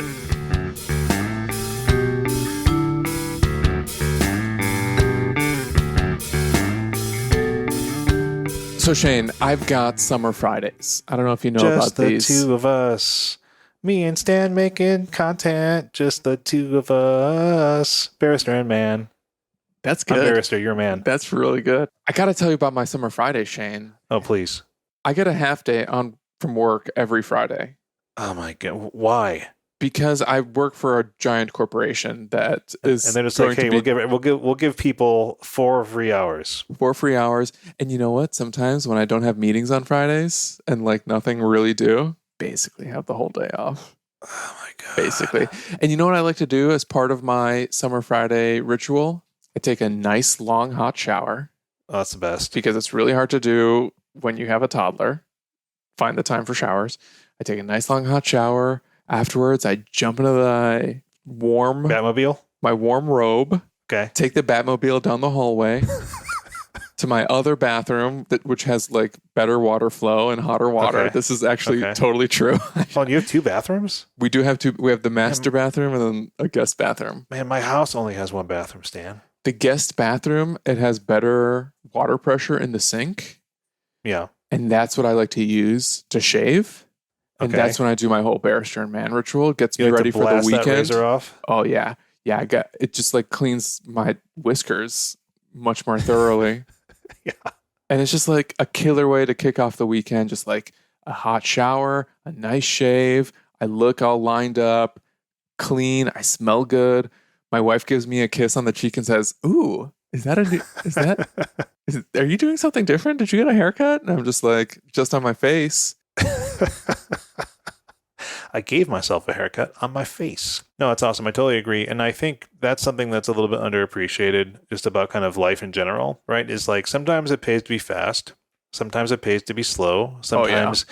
So Shane, I've got Summer Fridays. I don't know if you know Just about these. Just the two of us. Me and Stan making content. Just the two of us. Barrister and man. That's good. I'm Barrister, you're man. That's really good. I got to tell you about my Summer Friday, Shane. Oh, please. I get a half day on from work every Friday. Oh my God. Why? Because I work for a giant corporation that is, and they're just like, hey, we'll give people 4 free hours. 4 free hours. And you know what? Sometimes when I don't have meetings on Fridays and like nothing really do, basically have the whole day off. Oh my God. Basically. And you know what I like to do as part of my Summer Friday ritual? I take a nice long hot shower Oh, that's the best. because it's really hard to do when you have a toddler. Find the time for showers. I take a nice long hot shower. Afterwards, I jump into my warm robe. Okay. Take the Batmobile down the hallway to my other bathroom, which has like better water flow and hotter water. Okay. This is actually totally true. Oh, you have 2 bathrooms? We do have 2. We have the master bathroom and then a guest bathroom. Man, my house only has 1 bathroom, Stan. The guest bathroom, it has better water pressure in the sink. Yeah. And that's what I like to use to shave. And Okay. that's when I do my whole Bear Stern Man ritual. It gets You me like ready to for the blast that weekend. razor off? Oh yeah. Yeah, it just like cleans my whiskers much more thoroughly. Yeah. And it's just like a killer way to kick off the weekend. Just like a hot shower, a nice shave. I look all lined up, clean. I smell good. My wife gives me a kiss on the cheek and says, "Ooh, are you doing something different? Did you get a haircut?" And I'm just like, just on my face. I gave myself a haircut on my face. No, that's awesome. I totally agree. And I think that's something that's a little bit underappreciated just about kind of life in general, right? Is like sometimes it pays to be fast. Sometimes it pays to be slow. Sometimes,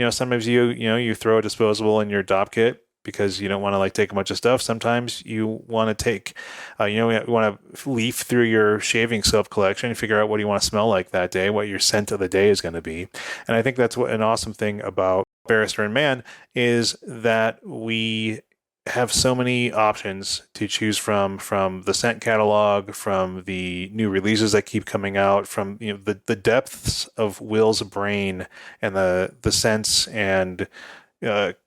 sometimes you throw a disposable in your DOP kit because you don't want to like take a bunch of stuff. Sometimes you want to take, you want to leaf through your shaving soap collection and figure out what you want to smell like that day, what your scent of the day is going to be. And I think that's what an awesome thing about Bear Stern Man is that we have so many options to choose from the scent catalog, from the new releases that keep coming out, from the depths of Will's brain and the scents and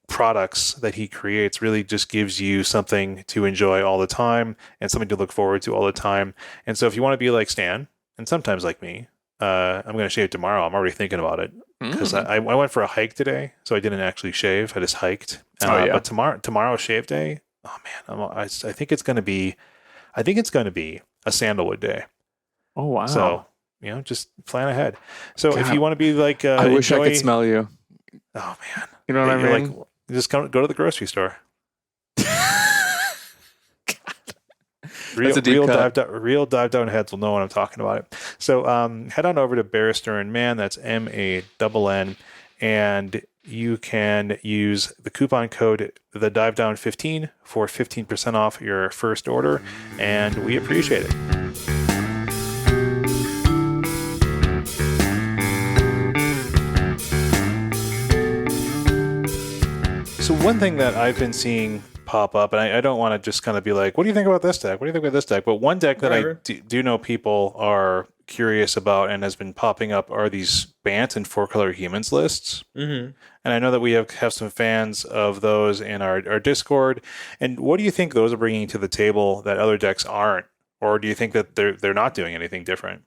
products that he creates really just gives you something to enjoy all the time and something to look forward to all the time. And so if you want to be like Stan and sometimes like me, I'm going to shave tomorrow. I'm already thinking about it because I went for a hike today, so I didn't actually shave. I just hiked. But tomorrow's shave day. Oh man, I think it's going to be a sandalwood day. Oh wow! So just plan ahead. So God, if you want to be like, I wish I could smell you. Oh man, you know what I mean? Like, just go to the grocery store. Real dive down heads will know what I'm talking about. So head on over to Bear Stern Man. That's MANN, and you can use the coupon code TheDiveDown15 for 15% off your first order, and we appreciate it. So one thing that I've been seeing pop up, and I don't want to just kind of be like, what do you think about this deck? What do you think about this deck? But one deck that I do know people are curious about and has been popping up are these Bant and 4-color humans lists. Mm-hmm. And I know that we have some fans of those in our Discord. And what do you think those are bringing to the table that other decks aren't? Or do you think that they're not doing anything different?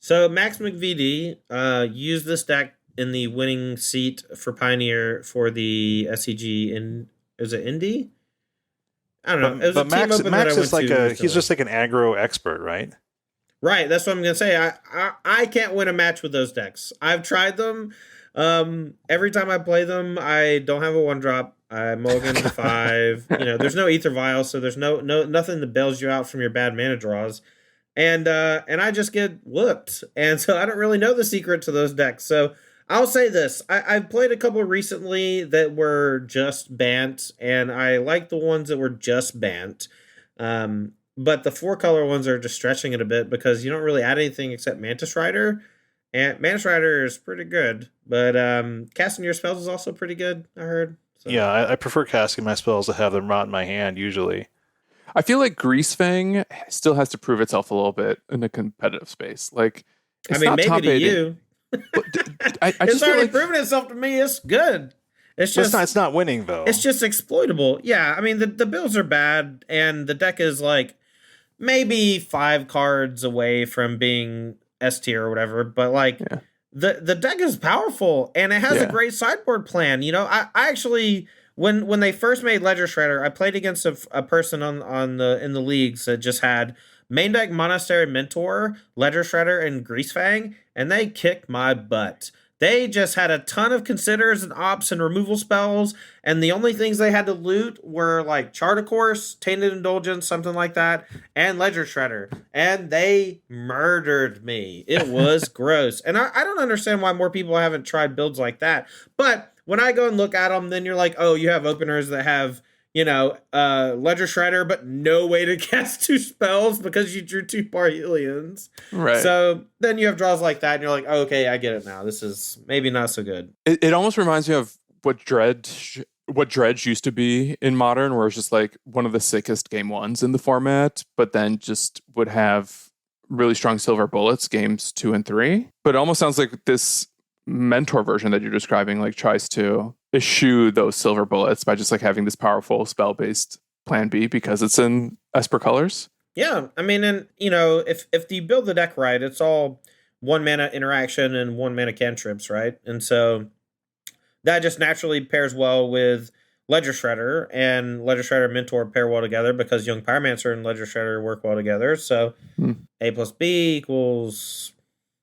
So Max McVD used this deck in the winning seat for Pioneer for the SCG is it Indy? I don't know. It was a team open Max that I is went like to he's just like an aggro expert, right? Right, that's what I'm gonna say. I can't win a match with those decks. I've tried them. Every time I play them, I don't have a 1-drop. I mulligan to 5. There's no Ether Vial, so there's nothing that bails you out from your bad mana draws. And I just get whooped. And so I don't really know the secret to those decks. So I'll say this. I've played a couple recently that were just Bant, and I like the ones that were just Bant. But the 4-color ones are just stretching it a bit because you don't really add anything except Mantis Rider. And Mantis Rider is pretty good, but casting your spells is also pretty good, I heard. So. Yeah, I prefer casting my spells to have them rot in my hand usually. I feel like Greasefang still has to prove itself a little bit in the competitive space. Like, it's not maybe top to 8. you. I It's just feel already like proven itself to me. It's good. It's not winning though. It's just exploitable. Yeah, I mean the builds are bad, and the deck is like maybe 5 cards away from being S tier or whatever. But like the deck is powerful, and it has a great sideboard plan. I actually when they first made Ledger Shredder, I played against a person in the leagues that just had main deck Monastery Mentor, Ledger Shredder, and Greasefang, and they kicked my butt. They just had a ton of considers and ops and removal spells, and the only things they had to loot were like Chart of Course, Tainted Indulgence, something like that, and Ledger Shredder. And they murdered me. It was gross. And I don't understand why more people haven't tried builds like that. But when I go and look at them, then you're like, oh, you have openers that have, Ledger Shredder, but no way to cast 2 spells because you drew 2 Parhelions. Right. So then you have draws like that, and you're like, oh, okay, I get it now. This is maybe not so good. It almost reminds me of what Dredge used to be in Modern, where it's just like one of the sickest game ones in the format, but then just would have really strong silver bullets games 2 and 3. But it almost sounds like this mentor version that you're describing like tries to eschew those silver bullets by just like having this powerful spell-based plan B because it's in Esper colors. Yeah, I mean, and if you build the deck right, it's all 1 mana interaction and 1 mana cantrips, right? And so that just naturally pairs well with Ledger Shredder, and Ledger Shredder and Mentor pair well together because Young Pyromancer and Ledger Shredder work well together. So A plus B equals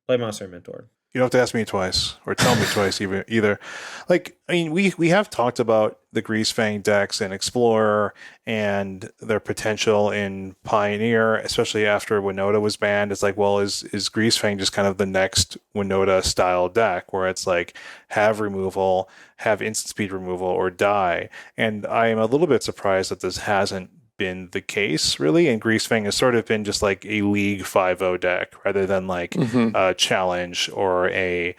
play Monster and Mentor. You don't have to ask me twice or tell me twice either. Like, I mean, we have talked about the Greasefang decks in Explorer and their potential in Pioneer, especially after Winota was banned. It's like, well, is Greasefang just kind of the next Winota style deck where it's like have removal, have instant speed removal, or die? And I am a little bit surprised that this hasn't been the case, really, and Greasefang has sort of been just like a League 5-0 deck rather than like a challenge or a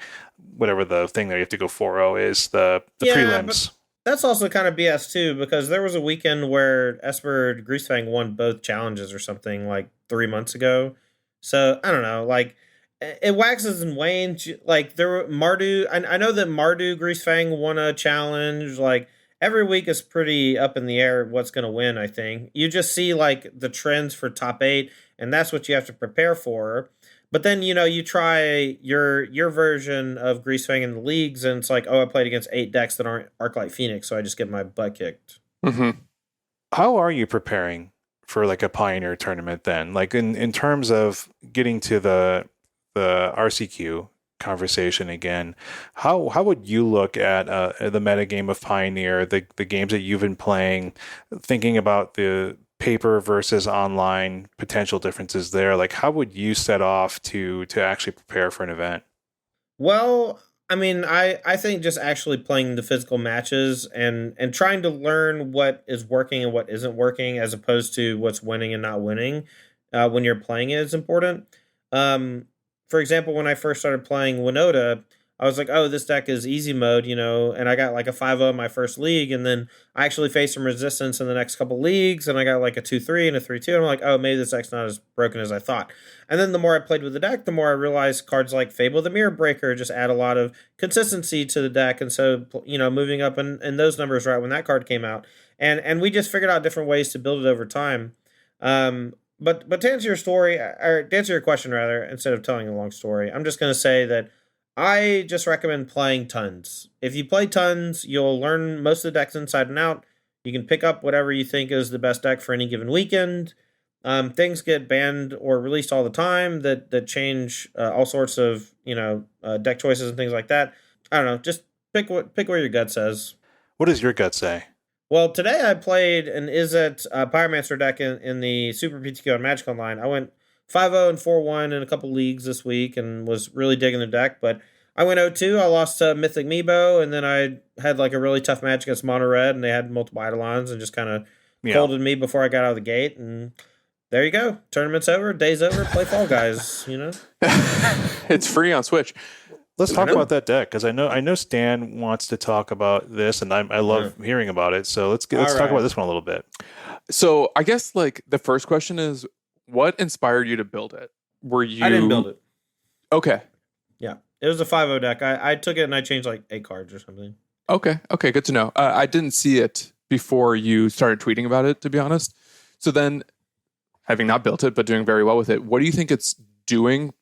whatever the thing that you have to go 4-0 is, the prelims. That's also kind of BS too, because there was a weekend where Esper Greasefang won both challenges or something like 3 months ago. So I don't know, like it waxes and wanes. Like there were Mardu. I know that Mardu Greasefang won a challenge. Like every week is pretty up in the air what's going to win, I think. You just see like the trends for top 8, and that's what you have to prepare for. But then, you try your version of Greasefang in the leagues, and it's like, oh, I played against 8 decks that aren't Arclight Phoenix, so I just get my butt kicked. Mm-hmm. How are you preparing for like a Pioneer tournament then? Like in terms of getting to the RCQ conversation again, how would you look at the metagame of Pioneer, the games that you've been playing, thinking about the paper versus online potential differences there? Like, how would you set off to actually prepare for an event? Well, I mean, I think just actually playing the physical matches and trying to learn what is working and what isn't working, as opposed to what's winning and not winning when you're playing it is important. For example, when I first started playing Winota, I was like, oh, this deck is easy mode, and I got like a 5-0 in my first league, and then I actually faced some resistance in the next couple leagues, and I got like a 2-3 and a 3-2, and I'm like, oh, maybe this deck's not as broken as I thought. And then the more I played with the deck, the more I realized cards like Fable the Mirror Breaker just add a lot of consistency to the deck, and so, moving up in those numbers right when that card came out. And we just figured out different ways to build it over time. But to answer your story, or to answer your question rather, instead of telling a long story, I'm just going to say that I just recommend playing tons. If you play tons, you'll learn most of the decks inside and out. You can pick up whatever you think is the best deck for any given weekend. Things get banned or released all the time that change all sorts of deck choices and things like that. I don't know. Just pick what your gut says. What does your gut say? Well, today I played an Izzet Pyromancer deck in the Super PTQ on Magic Online. I went 5-0 and 4-1 in a couple leagues this week and was really digging the deck. But I went 0-2. I lost to Mythic Meebo, and then I had like a really tough match against Mono Red, and they had multiple Eidolons and just kind of folded me before I got out of the gate. And there you go. Tournament's over. Day's over. Play Fall Guys, It's free on Switch. Let's talk about that deck, because I know Stan wants to talk about this, and I love hearing about it. So let's talk about this one a little bit. So I guess like the first question is, what inspired you to build it? I didn't build it. Okay. Yeah, it was a 5-0 deck. I took it and I changed like 8 cards or something. Okay, good to know. I didn't see it before you started tweeting about it, to be honest. So then, having not built it but doing very well with it, what do you think it's doing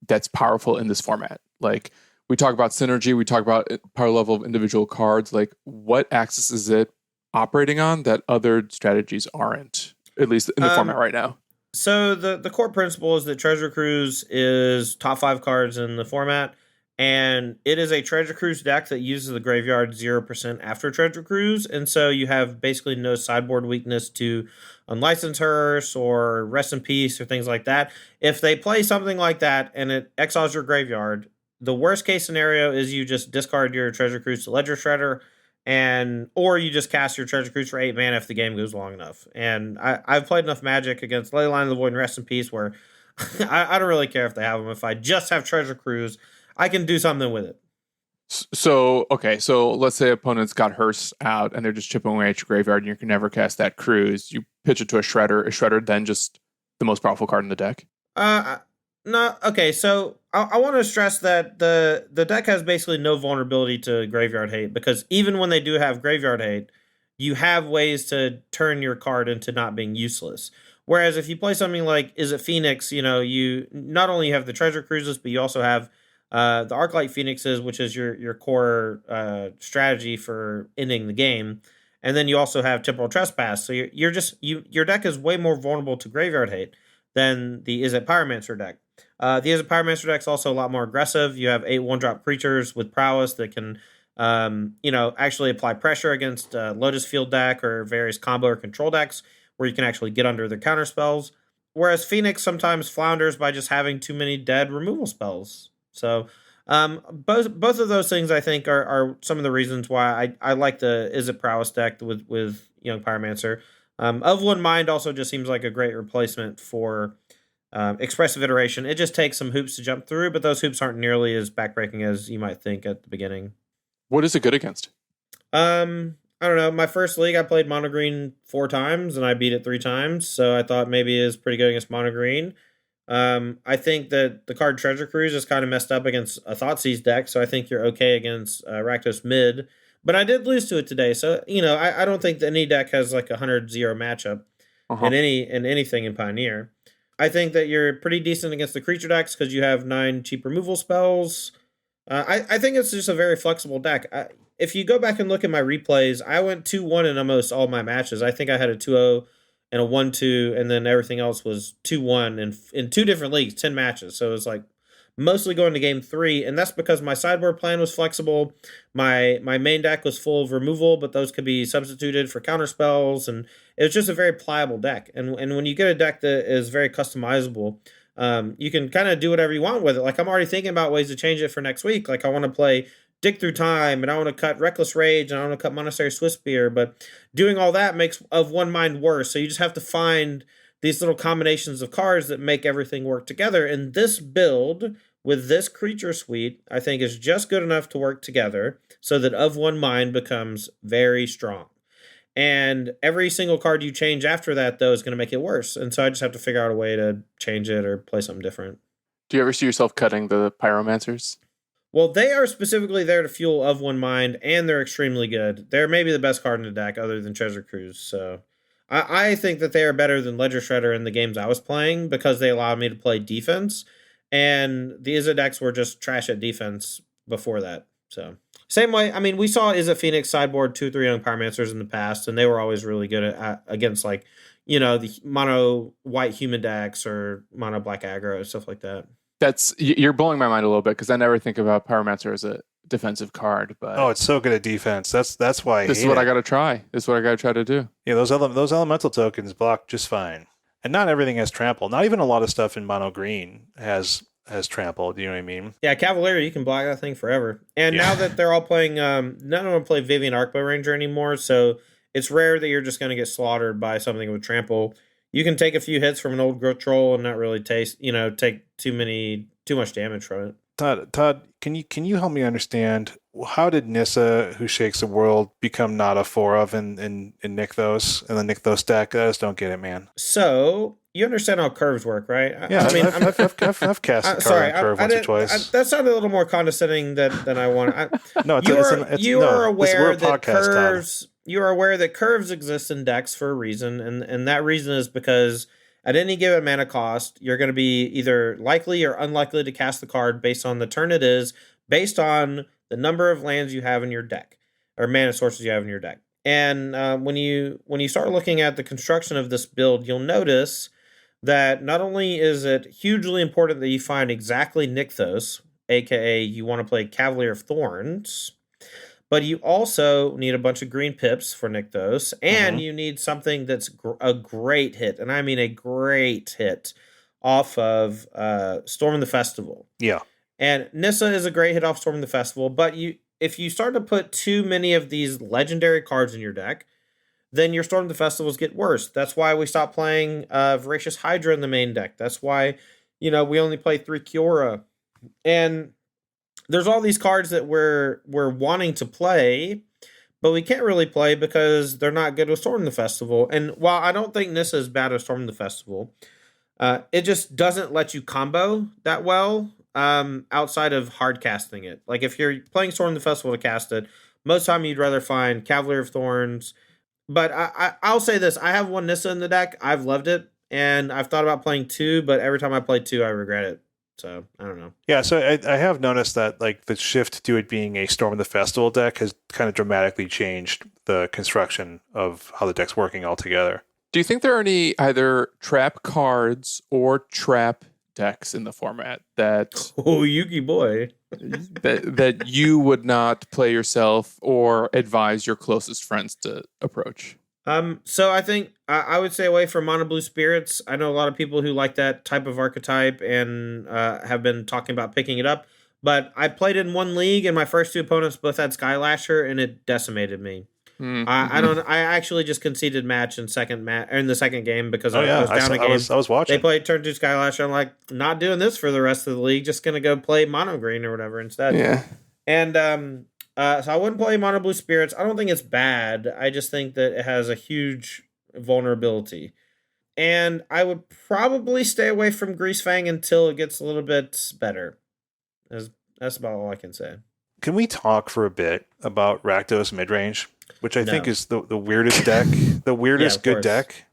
that's powerful in this format? Like, we talk about synergy, we talk about power level of individual cards. Like, what axis is it operating on that other strategies aren't, at least in the format right now? So the core principle is that Treasure Cruise is top 5 cards in the format, and it is a Treasure Cruise deck that uses the graveyard 0% after Treasure Cruise, and so you have basically no sideboard weakness to Unlicensed Hearse or Rest in Peace or things like that. If they play something like that and it exiles your graveyard, the worst case scenario is you just discard your Treasure Cruise to Ledger Shredder, or you just cast your Treasure Cruise for 8 mana if the game goes long enough. And I've played enough Magic against Leyline of the Void and Rest in Peace where I don't really care if they have them. If I just have Treasure Cruise, I can do something with it. So let's say opponents got Hearse out and they're just chipping away at your graveyard and you can never cast that cruise. You pitch it to a Shredder. Is Shredder then just the most powerful card in the deck? No. Okay, so I want to stress that the deck has basically no vulnerability to graveyard hate, because even when they do have graveyard hate, you have ways to turn your card into not being useless. Whereas if you play something like Izzet Phoenix, you not only have the Treasure Cruises, but you also have the Arclight Phoenixes, which is your core strategy for ending the game, and then you also have Temporal Trespass. So your deck is way more vulnerable to graveyard hate than the Izzet Pyromancer deck. The Izzet Pyromancer deck is also a lot more aggressive. You have 8 1-drop creatures with prowess that can, actually apply pressure against Lotus Field deck or various combo or control decks where you can actually get under their counter spells. Whereas Phoenix sometimes flounders by just having too many dead removal spells. So both of those things I think are some of the reasons why I like the Izzet Prowess deck with Young Pyromancer. Of One Mind also just seems like a great replacement for Expressive Iteration. It just takes some hoops to jump through, but those hoops aren't nearly as backbreaking as you might think at the beginning. What is it good against? I don't know. My first league, I played Mono Green 4 times, and I beat it 3 times, so I thought maybe it is pretty good against Mono Green. I think that the card Treasure Cruise is kind of messed up against a Thoughtseize deck, so I think you're okay against Rakdos Mid. But I did lose to it today, so I don't think that any deck has like a 100-0 matchup in anything in Pioneer. I think that you're pretty decent against the creature decks because you have 9 cheap removal spells. I think it's just a very flexible deck. If you go back and look at my replays, I went 2-1 in almost all my matches. I think I had a 2-0 and a 1-2, and then everything else was 2-1 in 2 different leagues, 10 matches. So it was like mostly going to game 3, and that's because my sideboard plan was flexible. My main deck was full of removal, but those could be substituted for counter spells, and it was just a very pliable deck. And when you get a deck that is very customizable, you can kind of do whatever you want with it. Like I'm already thinking about ways to change it for next week. Like I want to play Dig Through Time, and I want to cut Reckless Rage, and I want to cut Monastery Swiftspear, but doing all that makes Of One Mind worse. So you just have to find these little combinations of cards that make everything work together. And this build with this creature suite, I think, is just good enough to work together so that Of One Mind becomes very strong. And every single card you change after that, though, is going to make it worse. And so I just have to figure out a way to change it or play something different. Do you ever see yourself cutting the Pyromancers? Well, they are specifically there to fuel Of One Mind, and they're extremely good. They're maybe the best card in the deck other than Treasure Cruise. So I think that they are better than Ledger Shredder in the games I was playing because they allowed me to play defense. And the Izzet decks were just trash at defense before that. So same way, I mean, we saw Izzet Phoenix sideboard 2-3 Young Pyromancers in the past, and they were always really good at against like, the mono white human decks or mono black aggro, stuff like that. You're blowing my mind a little bit because I never think about Pyromancer as a defensive card. But it's so good at defense. That's why I this is what I got to try. This is what I got to try to do. Yeah, those elemental tokens block just fine, and not everything has trample. Not even a lot of stuff in mono green has trample. Do you know what I mean? Yeah, Cavalier, you can block that thing forever. And now that they're all playing, none of them play Vivian Arcbow Ranger anymore, so it's rare that you're just going to get slaughtered by something with trample. You can take a few hits from an old growth troll and not really take too much damage from it. Todd, can you help me understand how did Nissa, Who Shakes the World, become not a 4 in Nykthos and the Nykthos deck? I just don't get it, man. So you understand how curves work, right? Yeah, I've cast a curve once or twice. That sounded a little more condescending than I want. You are aware that curves. You are aware that curves exist in decks for a reason, and that reason is because at any given mana cost, you're going to be either likely or unlikely to cast the card based on the turn it is, based on the number of lands you have in your deck, or mana sources you have in your deck. And when you start looking at the construction of this build, you'll notice that not only is it hugely important that you find exactly Nykthos, aka you want to play Cavalier of Thorns, but you also need a bunch of green pips for Nykthos, and you need something that's a great hit, and I mean a great hit, off of Storm the Festival. Yeah. And Nissa is a great hit off Storm the Festival, but if you start to put too many of these legendary cards in your deck, then your Storm the Festivals get worse. That's why we stopped playing Voracious Hydra in the main deck. That's why, we only play 3 Kiora. And there's all these cards that we're wanting to play, but we can't really play because they're not good with Storm the Festival. And while I don't think Nissa is bad with Storm the Festival, it just doesn't let you combo that well outside of hard casting it. Like if you're playing Storm the Festival to cast it, most of the time you'd rather find Cavalier of Thorns. But I'll say this, I have one Nissa in the deck. I've loved it, and I've thought about playing 2, but every time I play 2, I regret it. So, I don't know. Yeah, so I have noticed that like the shift to it being a Storm of the Festival deck has kind of dramatically changed the construction of how the deck's working altogether. Do you think there are any either trap cards or trap decks in the format that Yuki boy, that you would not play yourself or advise your closest friends to approach? So I think I would stay away from Mono Blue Spirits. I know a lot of people who like that type of archetype and have been talking about picking it up. But I played in one league, and my first 2 opponents both had Skylasher, and it decimated me. I actually just conceded match in the second game because I was down a game. I was watching. They played turn 2 Skylasher. I'm like, not doing this for the rest of the league. Just gonna go play Mono Green or whatever instead. Yeah. And so I wouldn't play Mono Blue Spirits. I don't think it's bad. I just think that it has a huge vulnerability. And I would probably stay away from Grease Fang until it gets a little bit better. That's about all I can say. Can we talk for a bit about Rakdos Midrange, which I think is the weirdest deck, the weirdest good deck?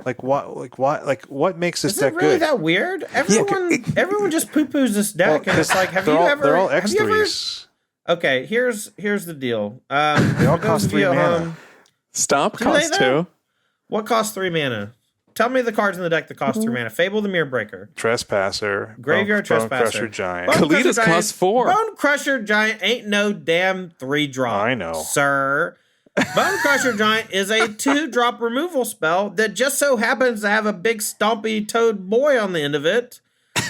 What makes this deck good? Is it really that weird? Everyone just poo-poos this deck, and it's like, they're all X3s. Okay, here's the deal. They all cost 3 mana. Stomp costs 2. What costs 3 mana? Tell me the cards in the deck that cost 3 mana. Fable the Mirror Breaker. Trespasser. Graveyard Bone Trespasser. Crusher Giant. Kalidas costs 4. Bone Crusher Giant ain't no damn 3-drop. I know. Sir. Bone Crusher Giant is a 2-drop removal spell that just so happens to have a big stompy toad boy on the end of it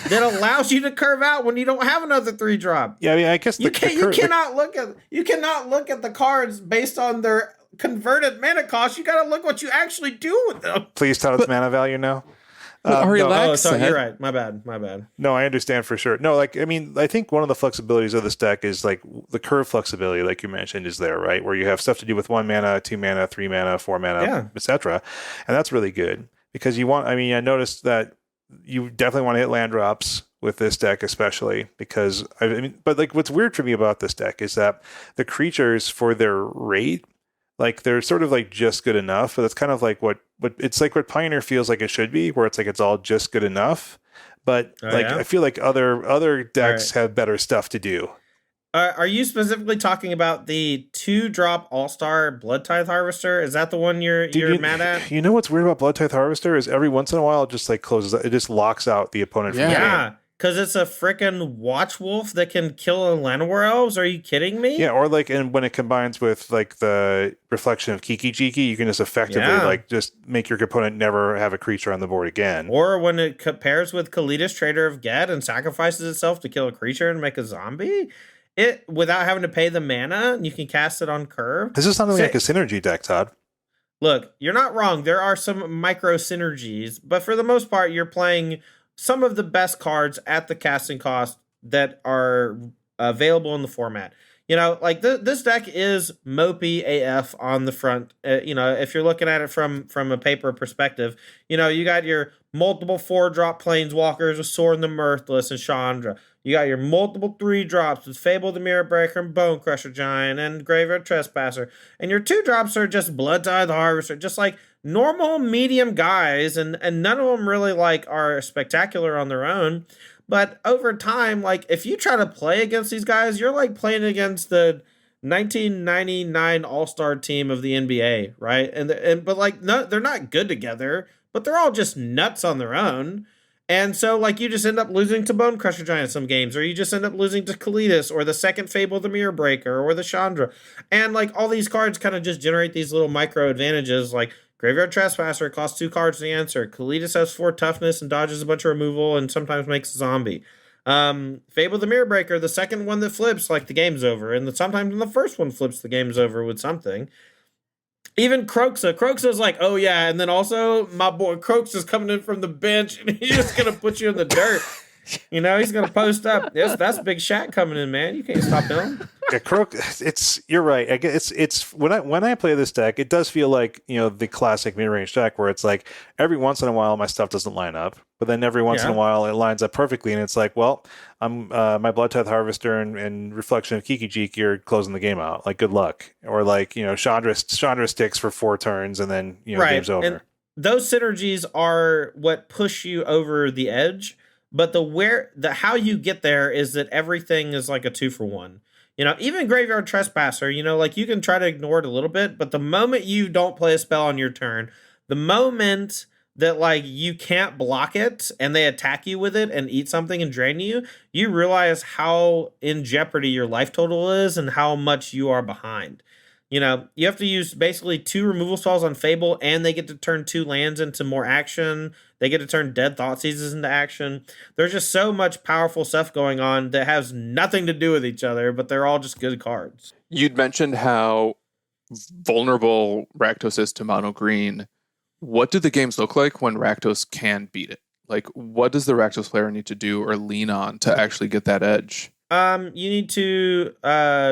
that allows you to curve out when you don't have another 3-drop. Yeah, I mean, I guess you cannot look at the cards based on their converted mana cost. You got to look what you actually do with them. Please tell us mana value now. You're right. My bad. No, I understand for sure. No, like, I mean, I think one of the flexibilities of this deck is like the curve flexibility, like you mentioned, is there, right? Where you have stuff to do with 1 mana, 2 mana, 3 mana, 4 mana, etc. And that's really good because I noticed that you definitely want to hit land drops with this deck, especially because but like what's weird for me about this deck is that the creatures for their rate, like they're sort of like just good enough, but it's kind of like what it's like what Pioneer feels like it should be, where it's like it's all just good enough. But I feel like other decks have better stuff to do. Are you specifically talking about the 2-drop All-Star Blood Tithe Harvester? Is that the one you're mad at? You know what's weird about Blood Tithe Harvester is every once in a while it just like closes. It just locks out the opponent from the game. Yeah, because it's a freaking Watch Wolf that can kill Llanowar Elves. Are you kidding me? Yeah, or like, and when it combines with like the Reflection of Kiki Jiki, you can just effectively like just make your opponent never have a creature on the board again. Or when it pairs with Kalidas, Trader of Ged, and sacrifices itself to kill a creature and make a zombie. It without having to pay the mana, you can cast it on curve. This is something like a synergy deck, Todd. Look, you're not wrong. There are some micro synergies, but for the most part, you're playing some of the best cards at the casting cost that are available in the format. Like this deck is mopey AF on the front. If you're looking at it from a paper perspective, you got your multiple 4-drop planeswalkers with Sorin the Mirthless and Chandra. You got your multiple 3-drops with Fable the Mirror Breaker and Bone Crusher Giant and Graveyard Trespasser. And your 2-drops are just Blood Tithe Harvester, just like normal medium guys, and none of them really like are spectacular on their own. But over time, like if you try to play against these guys, you're like playing against the 1999 All-Star team of the NBA, right? But like no, they're not good together, but they're all just nuts on their own. And so, like, you just end up losing to Bone Crusher Giant some games, or you just end up losing to Kalidas, or the second Fable the Mirror Breaker, or the Chandra. And, like, all these cards kind of just generate these little micro advantages, like Graveyard Trespasser costs 2 cards to answer. Kalidas has 4 toughness and dodges a bunch of removal and sometimes makes a zombie. Fable the Mirror Breaker, the second one that flips, like, the game's over. And sometimes when the first one flips, the game's over with something. Even Croxa's like, oh yeah, and then also my boy Croaks is coming in from the bench and he's just gonna put you in the dirt. You know, he's gonna post up. That's Big Shaq coming in, man. You can't stop him. Yeah, you're right. I guess it's when I play this deck, it does feel like, you know, the classic mid-range deck where it's like every once in a while my stuff doesn't line up, but then every once in a while it lines up perfectly, and it's like, well, I'm my Bloodtithe Harvester and Reflection of Kiki Jiki are closing the game out. Like, good luck. Or like, you know, Chandra sticks for 4 turns and then, you know, game's over. And those synergies are what push you over the edge. But the how you get there is that everything is like a 2-for-1. You know, even Graveyard Trespasser, you know, like you can try to ignore it a little bit, but the moment you don't play a spell on your turn, the moment that like you can't block it and they attack you with it and eat something and drain you, you realize how in jeopardy your life total is and how much you are behind. You know, you have to use basically 2 removal spells on Fable, and they get to turn 2 lands into more action. They get to turn Dead Thoughtseizes into action. There's just so much powerful stuff going on that has nothing to do with each other, but they're all just good cards. You'd mentioned how vulnerable Rakdos is to mono green. What do the games look like when Rakdos can beat it? Like, what does the Rakdos player need to do or lean on to actually get that edge? You need to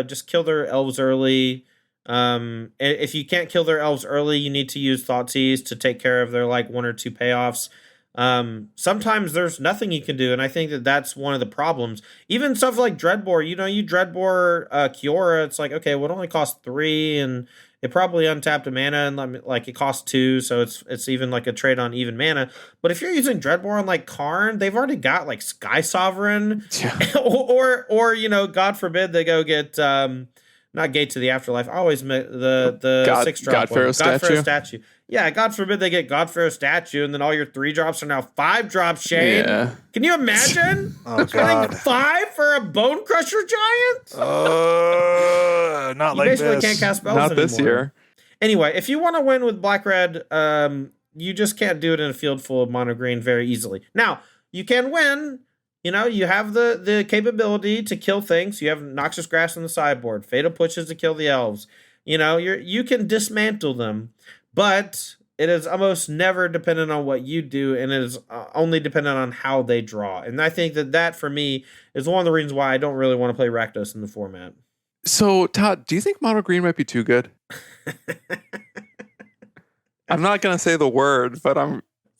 just kill their elves early. If you can't kill their elves early, you need to use Thoughtseize to take care of their like 1 or 2 payoffs. Sometimes there's nothing you can do, and I think that's one of the problems. Even stuff like Dreadbore, you know, you Dreadbore Kiora, it's like, okay, well, it only costs 3, and it probably untapped a mana, and like it costs 2, so it's even like a trade on even mana. But if you're using Dreadbore on like Karn, they've already got like Sky Sovereign, or you know, God forbid they go get not Gate to the Afterlife. I always the 6-drop God-Pharaoh statue. Yeah, God forbid they get God-Pharaoh statue, and then all your 3-drops are now 5-drops, Shane. Yeah. Can you imagine? Spending 5 for a Bone Crusher Giant? Not you like this. You basically can't cast spells not anymore. This year. Anyway, if you want to win with Black-Red, you just can't do it in a field full of mono green very easily. Now, you can win. You know, you have the capability to kill things. You have Noxious Grass on the sideboard, Fatal Pushes to kill the elves. You know, you can dismantle them, but it is almost never dependent on what you do, and it is only dependent on how they draw. And I think that for me is one of the reasons why I don't really want to play Rakdos in the format. So, Todd, do you think mono green might be too good? I'm not going to say the word, but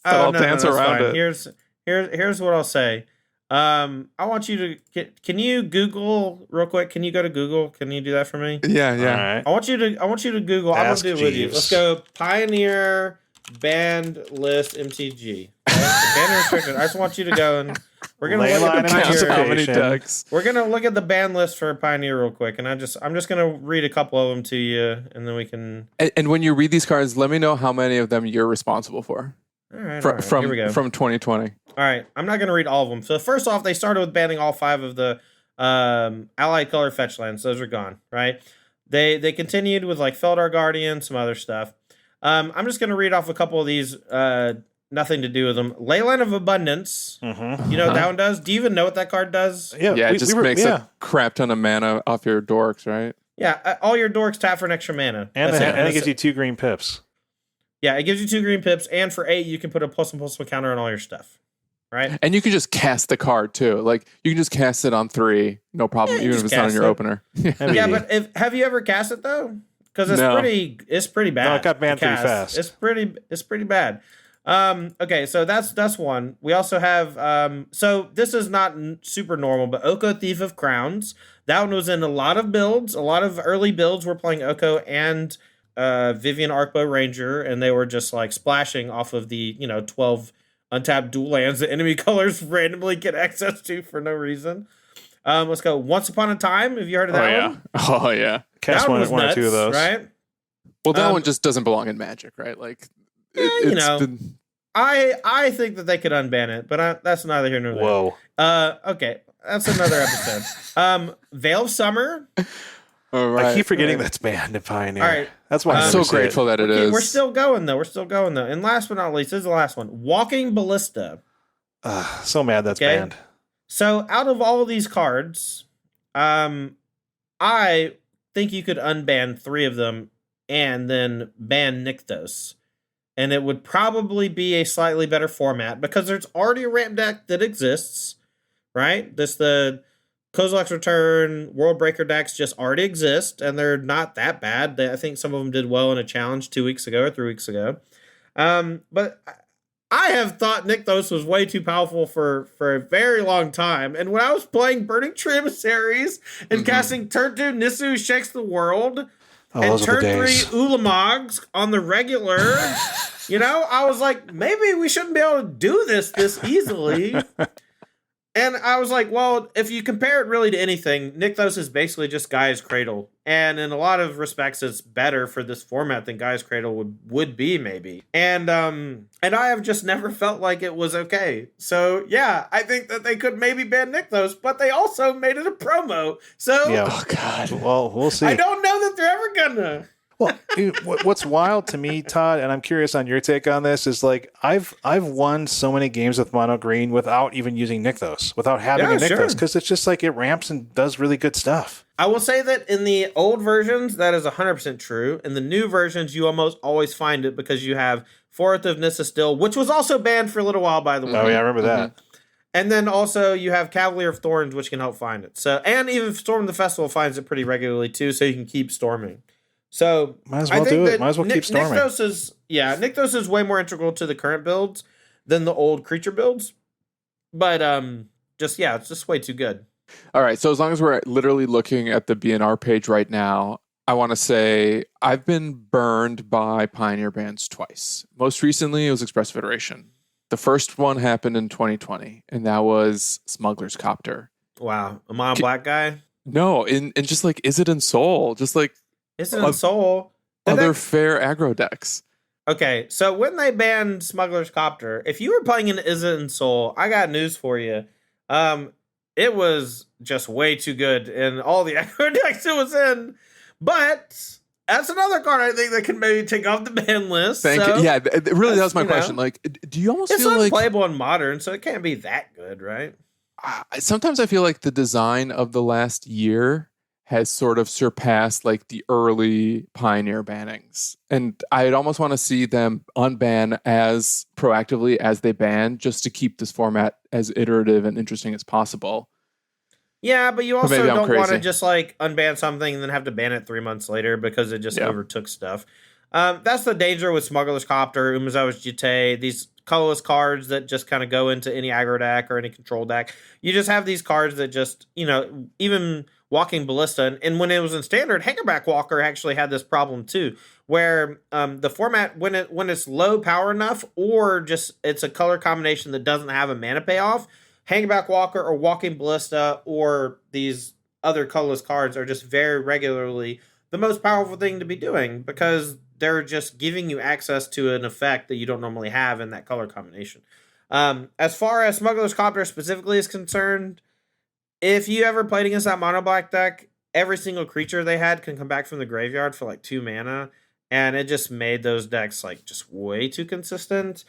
I'll dance around it. Here's what I'll say. I want you to can you Google real quick? Can you go to Google? Can you do that for me? Yeah. Right. I want you to Google. Ask I'm gonna do it with you. Let's go Pioneer banned list MTG. Right? Banned restricted. I just want you to go and we're gonna look at the Pioneer. We're gonna look at the ban list for Pioneer real quick, and I'm just gonna read a couple of them to you, and then we can. And when you read these cards, let me know how many of them you're responsible for. All right. Here we go. From 2020. All right, I'm not going to read all of them. So first off, they started with banning all 5 of the allied color fetch lands. Those are gone, right? They continued with like Feldar Guardian, some other stuff. I'm just going to read off a couple of these. Nothing to do with them. Leyline of Abundance. Mm-hmm. You know what that one does? Do you even know what that card does? Yeah, it just makes a crap ton of mana off your dorks, right? Yeah, all your dorks tap for an extra mana. And it gives you 2 green pips. Yeah, it gives you 2 green pips, and for 8, you can put a +1/+1 counter on all your stuff. Right? And you can just cast the card too. Like you can just cast it on 3, no problem, even if it's not on your opener. Yeah, but have you ever cast it though? Because it's pretty bad. No, it got banned pretty fast. It's pretty bad. Okay, so that's one. We also have so this is not super normal, but Oko Thief of Crowns. That one was in a lot of builds. A lot of early builds were playing Oko and Vivian Arcbow Ranger, and they were just like splashing off of the 12 untapped dual lands that enemy colors randomly get access to for no reason. Let's go Once Upon a Time. Have you heard of that one? Oh yeah. Cast one or 2 of those. Right? Well, that one just doesn't belong in Magic, right? Like, I think that they could unban it, but that's neither here nor there. Whoa. Okay, that's another episode. Veil of Summer. All right. I keep forgetting that's banned in Pioneer. All right. That's why I'm so grateful that it is. We're still going though. And last but not least, this is the last one. Walking Ballista. So mad that's banned. So out of all of these cards, I think you could unban 3 of them and then ban Nykthos. And it would probably be a slightly better format because there's already a ramp deck that exists, right? The Kozilek's Return, World Breaker decks just already exist, and they're not that bad. I think some of them did well in a challenge 2 weeks ago or 3 weeks ago. But I have thought Nykthos was way too powerful for a very long time. And when I was playing Burning Tree Emissaries and casting turn 2 Nisu Shakes the World and turn 3 Ulamogs on the regular, I was like, maybe we shouldn't be able to do this easily. And I was like, well, if you compare it really to anything, Nykthos is basically just Gaia's Cradle. And in a lot of respects, it's better for this format than Gaia's Cradle would be, maybe. And I have just never felt like it was okay. So, yeah, I think that they could maybe ban Nykthos, but they also made it a promo. So, yeah. Oh, God. Well, we'll see. I don't know that they're ever gonna. Well, what's wild to me, Todd, and I'm curious on your take on this, is like I've won so many games with mono green without even using Nykthos, without having a Nykthos, because it's just like it ramps and does really good stuff. I will say that in the old versions, that is 100% true. In the new versions, you almost always find it because you have Fourth of Nissa Still, which was also banned for a little while, by the way. Oh, yeah, I remember that. And then also you have Cavalier of Thorns, which can help find it. So, and even Storm the Festival finds it pretty regularly, too, so you can keep storming. So might as well do it. Might as well keep storming. Nykthos is way more integral to the current builds than the old creature builds. But it's just way too good. All right, so as long as we're literally looking at the BNR page right now, I want to say I've been burned by Pioneer bans twice. Most recently, it was Express Federation. The first one happened in 2020, and that was Smuggler's Copter. Wow, a mono black guy? No, and just like Izzet and Soul, just like Izzet and Soul. Other fair aggro decks. Okay, so when they banned Smuggler's Copter, if you were playing in Izzet and Soul, I got news for you. It was just way too good in all the aggro decks it was in. But that's another card I think that can maybe take off the ban list. Thank you. Yeah, really, that was my question. Like, do you almost feel like... It's unplayable in Modern, so it can't be that good, right? Sometimes I feel like the design of the last year has sort of surpassed like the early Pioneer bannings. And I'd almost want to see them unban as proactively as they ban, just to keep this format as iterative and interesting as possible. Yeah, but you also don't want to just like unban something and then have to ban it 3 months later because it just overtook stuff. That's the danger with Smuggler's Copter, Umezawa's Jitte, these colorless cards that just kind of go into any aggro deck or any control deck. You just have these cards that just, even Walking Ballista, and when it was in Standard, Hangerback Walker actually had this problem too, where the format, when it's low power enough, or just it's a color combination that doesn't have a mana payoff, Hangerback Walker or Walking Ballista or these other colorless cards are just very regularly the most powerful thing to be doing because they're just giving you access to an effect that you don't normally have in that color combination. As far as Smuggler's Copter specifically is concerned, if you ever played against that mono black deck, every single creature they had can come back from the graveyard for like 2 mana, and it just made those decks like just way too consistent.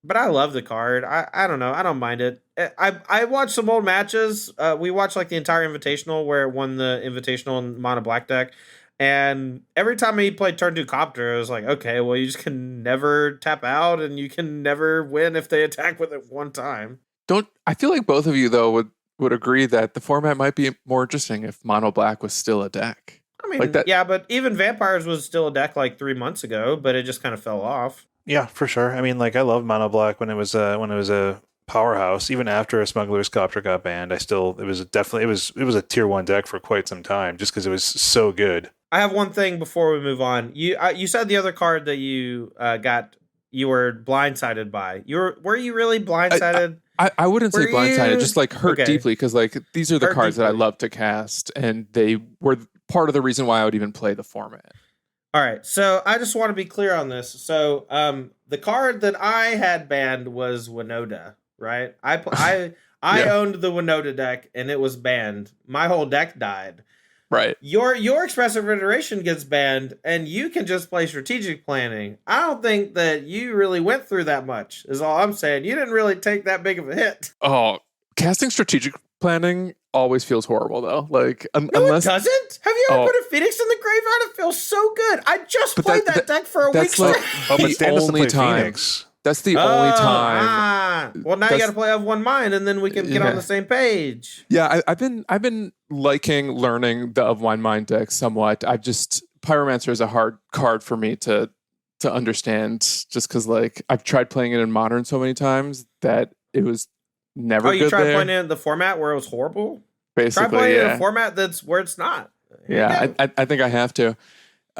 But I love the card. I don't know. I don't mind it. I watched some old matches. We watched like the entire Invitational where it won the Invitational in mono black deck. And every time he played turn 2 Copter, I was like, okay, well, you just can never tap out and you can never win if they attack with it one time. I feel like both of you, though, would agree that the format might be more interesting if mono black was still a deck. I mean, yeah, but even Vampires was still a deck like 3 months ago, but it just kind of fell off. Yeah, for sure. I mean, like I loved mono black when it was a powerhouse. Even after a Smuggler's Copter got banned, it was a tier 1 deck for quite some time just because it was so good. I have one thing before we move on. You said the other card that you got, you were blindsided by. Were you really blindsided? I wouldn't say blindsided, just like hurt deeply, because like these are the cards that I love to cast, and they were part of the reason why I would even play the format. All right, so I just want to be clear on this. So, the card that I had banned was Winota, right? I Yeah. owned the Winota deck, and it was banned. My whole deck died. Right. Your expressive iteration gets banned, and you can just play strategic planning. I don't think that you really went through that much. Is all I'm saying. You didn't really take that big of a hit. Oh, casting strategic planning always feels horrible though. Like No, unless it doesn't. Have you ever Oh. put a Phoenix in the graveyard? It feels so good. I just But played that deck for a week that's like straight. Oh, but the Stan doesn't only play time. Phoenix. That's the only time. Well, now you That's- got to play of one mind, and then we can get Yeah. on the same page. Yeah, I've been liking learning the of one mind deck somewhat. Pyromancer is a hard card for me to understand, just because like I've tried playing it in modern so many times that it was never Oh, you good tried there. playing it in the format where it was horrible? Try Basically, playing it in yeah, a format that's where it's not. Here you yeah. go. I think I have to.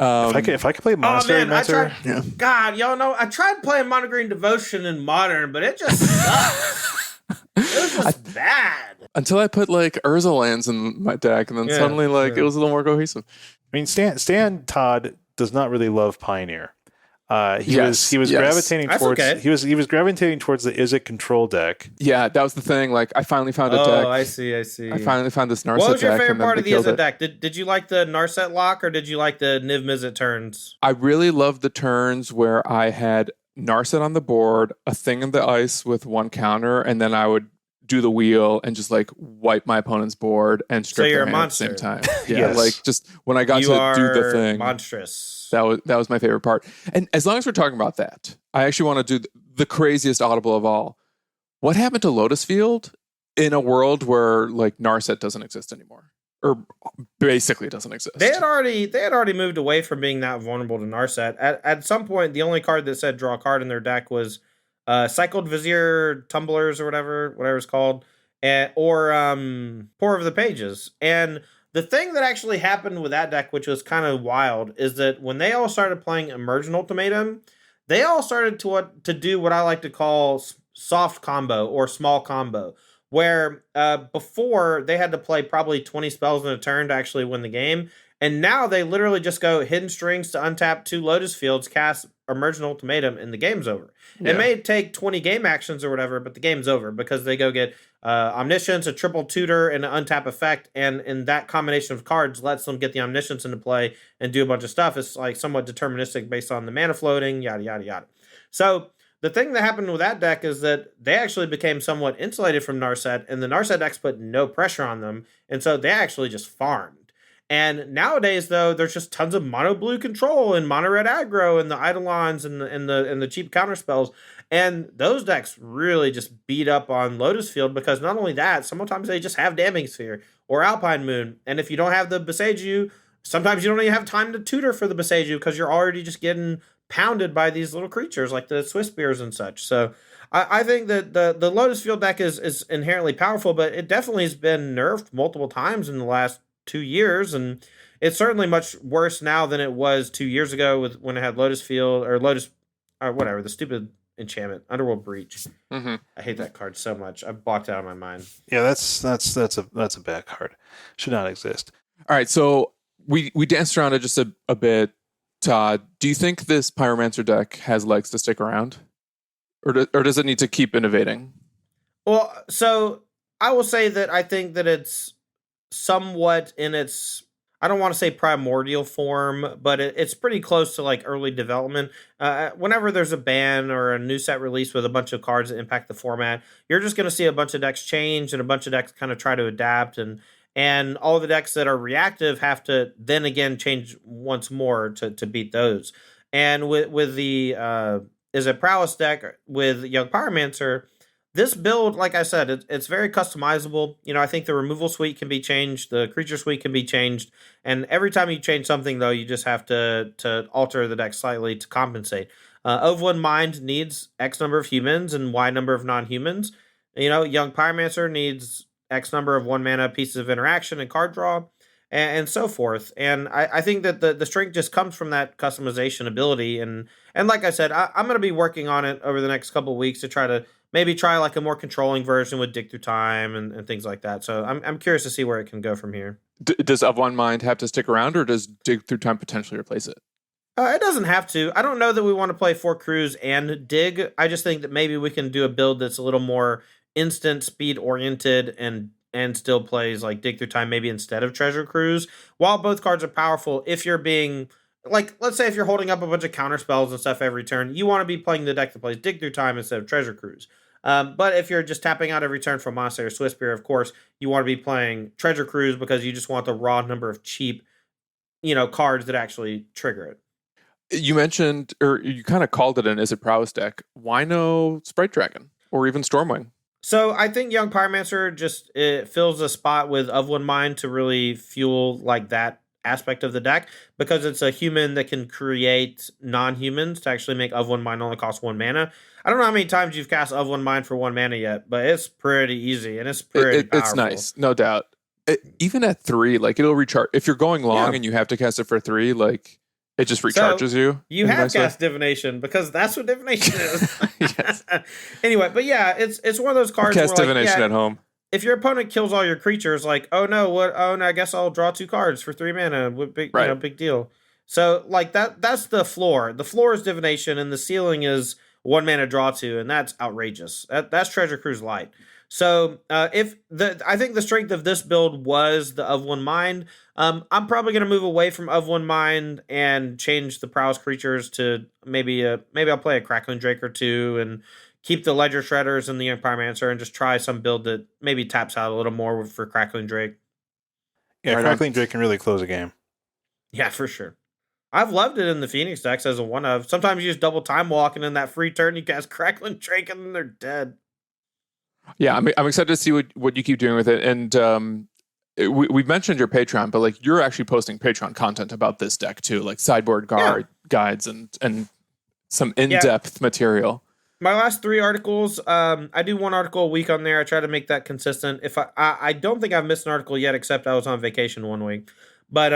If I could play Monastery man, I Mancer, tried. God, y'all know I tried playing Monogreen Devotion in modern, but it just sucks. It was just bad. Until I put like Urza lands in my deck, and then Yeah, suddenly like yeah. it was a little more cohesive. I mean, Stan Todd does not really love Pioneer. He Yes, was yes. gravitating That's towards okay. he was gravitating towards the Izzet control deck. Yeah, that was the thing. Like I finally found a deck. Oh, I see. I finally found this Narset What was your deck, favorite and then part they of the killed Izzet it. deck? Did you like the Narset lock, or did you like the Niv Mizzet turns? I really loved the turns where I had Narset on the board, a thing in the ice with one counter, and then I would do the wheel and just like wipe my opponent's board and strip you're their a hand at the same monster. time. Yeah, Yes. like just when I got You to are do the thing, monstrous. that was my favorite part. And as long as we're talking about that, I actually want to do the craziest audible of all. What happened to Lotus Field in a world where like Narset doesn't exist anymore, or basically doesn't exist? They had already moved away from being that vulnerable to Narset. At some point, the only card that said draw a card in their deck was Cycled Vizier Tumblers or whatever it's called, or Pour of the Pages. And the thing that actually happened with that deck, which was kind of wild, is that when they all started playing Emergent Ultimatum, they all started to do what I like to call soft combo or small combo, where before they had to play probably 20 spells in a turn to actually win the game. And now they literally just go Hidden Strings to untap 2 Lotus Fields, cast Emergent Ultimatum, and the game's over. Yeah. It may take 20 game actions or whatever, but the game's over because they go get Omniscience, a triple tutor, and an untap effect. And in that combination of cards lets them get the Omniscience into play and do a bunch of stuff. It's like somewhat deterministic based on the mana floating, yada, yada, yada. So the thing that happened with that deck is that they actually became somewhat insulated from Narset, and the Narset decks put no pressure on them. And so they actually just farmed. And nowadays, though, there's just tons of mono blue control and mono red aggro and the Eidolons and the cheap counter spells. And those decks really just beat up on Lotus Field because not only that, sometimes they just have Damning Sphere or Alpine Moon. And if you don't have the Beseiju, sometimes you don't even have time to tutor for the Beseiju because you're already just getting pounded by these little creatures like the Swiss Spears and such. So I think that the Lotus Field deck is inherently powerful, but it definitely has been nerfed multiple times in the last 2 years, and it's certainly much worse now than it was 2 years ago when it had Lotus Field or Lotus or whatever, the stupid enchantment, Underworld Breach. Mm-hmm. I hate that card so much. I blocked it out of my mind. Yeah, that's a bad card. Should not exist. All right, so we danced around it just a bit. Todd, do you think this Pyromancer deck has legs to stick around, or does it need to keep innovating? Well, so I will say that I think that it's somewhat in its, I don't want to say primordial form, but it's pretty close to like early development. Whenever there's a ban or a new set release with a bunch of cards that impact the format, you're just going to see a bunch of decks change and a bunch of decks kind of try to adapt, and all the decks that are reactive have to then again change once more to beat those. And with the Izzet Prowess deck with Young Pyromancer, this build, like I said, it's very customizable. You know, I think the removal suite can be changed, the creature suite can be changed, and every time you change something, though, you just have to alter the deck slightly to compensate. Overland Mind needs X number of humans and Y number of non-humans. You know, Young Pyromancer needs X number of 1-mana pieces of interaction and card draw, and so forth. And I think that the strength just comes from that customization ability. And like I said, I'm going to be working on it over the next couple of weeks to try to maybe try like a more controlling version with Dig Through Time and things like that. So I'm curious to see where it can go from here. Does Of One Mind have to stick around, or does Dig Through Time potentially replace it? It doesn't have to. I don't know that we want to play 4 crews and dig. I just think that maybe we can do a build that's a little more instant speed oriented and still plays like dig through time maybe instead of treasure cruise. While both cards are powerful, if you're being like, let's say if you're holding up a bunch of counter spells and stuff every turn, you want to be playing the deck that plays dig through time instead of treasure cruise. But if you're just tapping out every turn from Monastery or Swiss Spear, of course, you want to be playing treasure cruise because you just want the raw number of cheap, cards that actually trigger it. You mentioned, or you kind of called it an Izzet Prowess deck. Why no Sprite Dragon or even Stormwing? So I think Young Pyromancer just fills a spot with Of One Mind to really fuel like that aspect of the deck, because it's a human that can create non-humans to actually make Of One Mind only cost 1 mana. I don't know how many times you've cast Of One Mind for 1 mana yet, but it's pretty easy and it's pretty powerful. It's nice, no doubt. Even at 3, like it'll recharge. If you're going long and you have to cast it for 3, like it just recharges you. You have cast Divination because that's what Divination is. Yes. Anyway, but yeah, it's one of those cards. Cast Divination at home. If your opponent kills all your creatures, like, oh no, I guess I'll draw 2 cards for 3 mana. Big deal. So like that's the floor. The floor is Divination, and the ceiling is 1 mana draw 2, and that's outrageous. That's Treasure Cruise Light. So I think the strength of this build was the Of One Mind. I'm probably going to move away from Of One Mind and change the Prowess creatures to maybe I'll play a Crackling Drake or 2 and keep the Ledger Shredders and the Young Pyromancer and just try some build that maybe taps out a little more for Crackling Drake. Yeah, right, Crackling Drake can really close a game. Yeah, for sure. I've loved it in the Phoenix decks as a one of. Sometimes you just double time walk, and in that free turn you cast Crackling Drake and then they're dead. Yeah, I'm excited to see what you keep doing with it. And we've mentioned your Patreon, but like you're actually posting Patreon content about this deck too, like sideboard guides and some in-depth material. My last 3 articles, I do 1 article a week on there. I try to make that consistent. If I don't think I've missed an article yet, except I was on vacation 1 week. But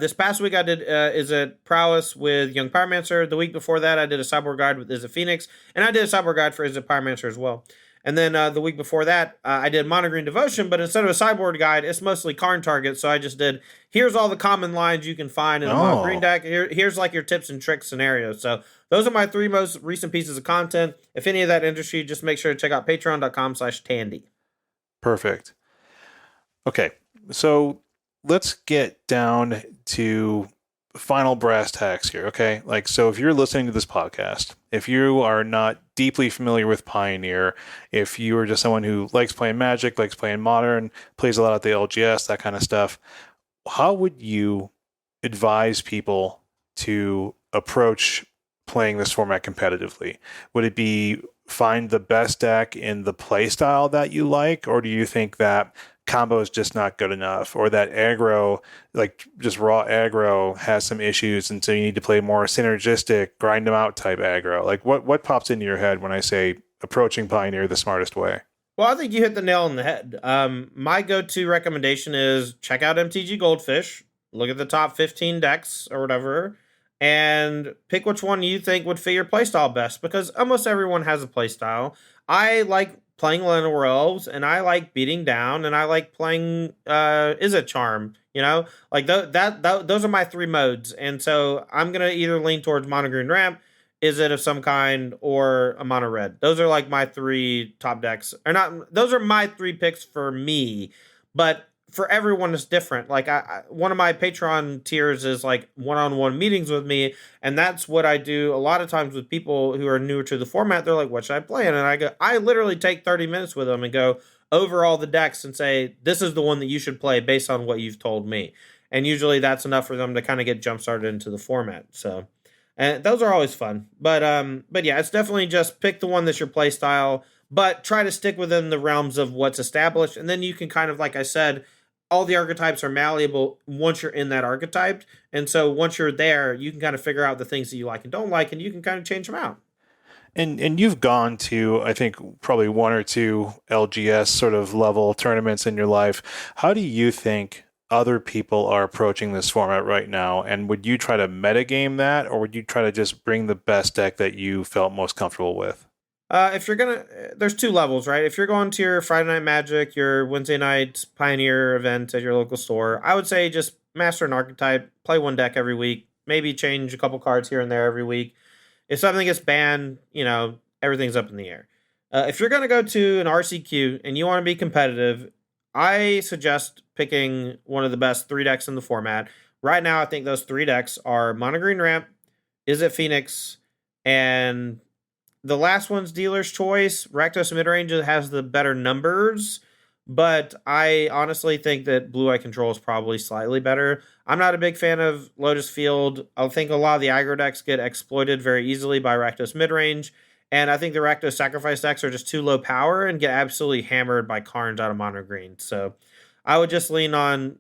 this past week I did Izzet Prowess with Young Pyromancer. The week before that I did a sideboard guide with Izzet Phoenix, and I did a sideboard guide for Izzet Pyromancer as well. And then the week before that I did Mono Green Devotion, but instead of a sideboard guide, it's mostly Karn targets. So I just did, here's all the common lines you can find in a Mono Green deck. Here's like your tips and tricks scenarios. So those are my 3 most recent pieces of content. If any of that interests you, just make sure to check out patreon.com/Tandy. Perfect. Okay, so let's get down to final brass tacks here, okay? Like, so if you're listening to this podcast, if you are not deeply familiar with Pioneer, if you are just someone who likes playing Magic, likes playing Modern, plays a lot at the LGS, that kind of stuff, how would you advise people to approach playing this format competitively? Would it be find the best deck in the play style that you like, or do you think that combo is just not good enough, or that aggro, like just raw aggro, has some issues, and so you need to play more synergistic, grind them out type aggro? Like what pops into your head when I say approaching Pioneer the smartest way? Well, I think you hit the nail on the head. My go-to recommendation is check out MTG Goldfish, look at the top 15 decks or whatever, and pick which one you think would fit your playstyle best, because almost everyone has a playstyle. I like playing Llanowar Elves, and I like beating down, and I like playing Izzet Charm. Like those are my 3 modes, and so I'm gonna either lean towards Mono Green Ramp, Izzet of some kind, or a Mono Red. Those are like my 3 top decks, or not. Those are my 3 picks for me, but for everyone it's different. Like one of my Patreon tiers is like one-on-one meetings with me, and that's what I do a lot of times with people who are newer to the format. They're like, what should I play? And I literally take 30 minutes with them and go over all the decks and say, this is the one that you should play based on what you've told me. And usually that's enough for them to kind of get jump started into the format. So, and those are always fun. But yeah, it's definitely just pick the one that's your play style, but try to stick within the realms of what's established. And then you can kind of, like I said, all the archetypes are malleable once you're in that archetype. And so once you're there, you can kind of figure out the things that you like and don't like, and you can kind of change them out. And you've gone to, I think, probably 1 or 2 LGS sort of level tournaments in your life. How do you think other people are approaching this format right now? And would you try to metagame that, or would you try to just bring the best deck that you felt most comfortable with? If you're there's 2 levels, right? If you're going to your Friday Night Magic, your Wednesday night Pioneer event at your local store, I would say just master an archetype, play 1 deck every week, maybe change a couple cards here and there every week. If something gets banned, everything's up in the air. If you're going to go to an RCQ and you want to be competitive, I suggest picking one of the best 3 decks in the format. Right now, I think those 3 decks are Mono Green Ramp, Izzet Phoenix, and the last one's Dealer's Choice. Rakdos Midrange has the better numbers, but I honestly think that Blue Eye Control is probably slightly better. I'm not a big fan of Lotus Field. I think a lot of the aggro decks get exploited very easily by Rakdos Midrange, and I think the Rakdos Sacrifice decks are just too low power and get absolutely hammered by Karns out of Mono Green. So I would just lean on,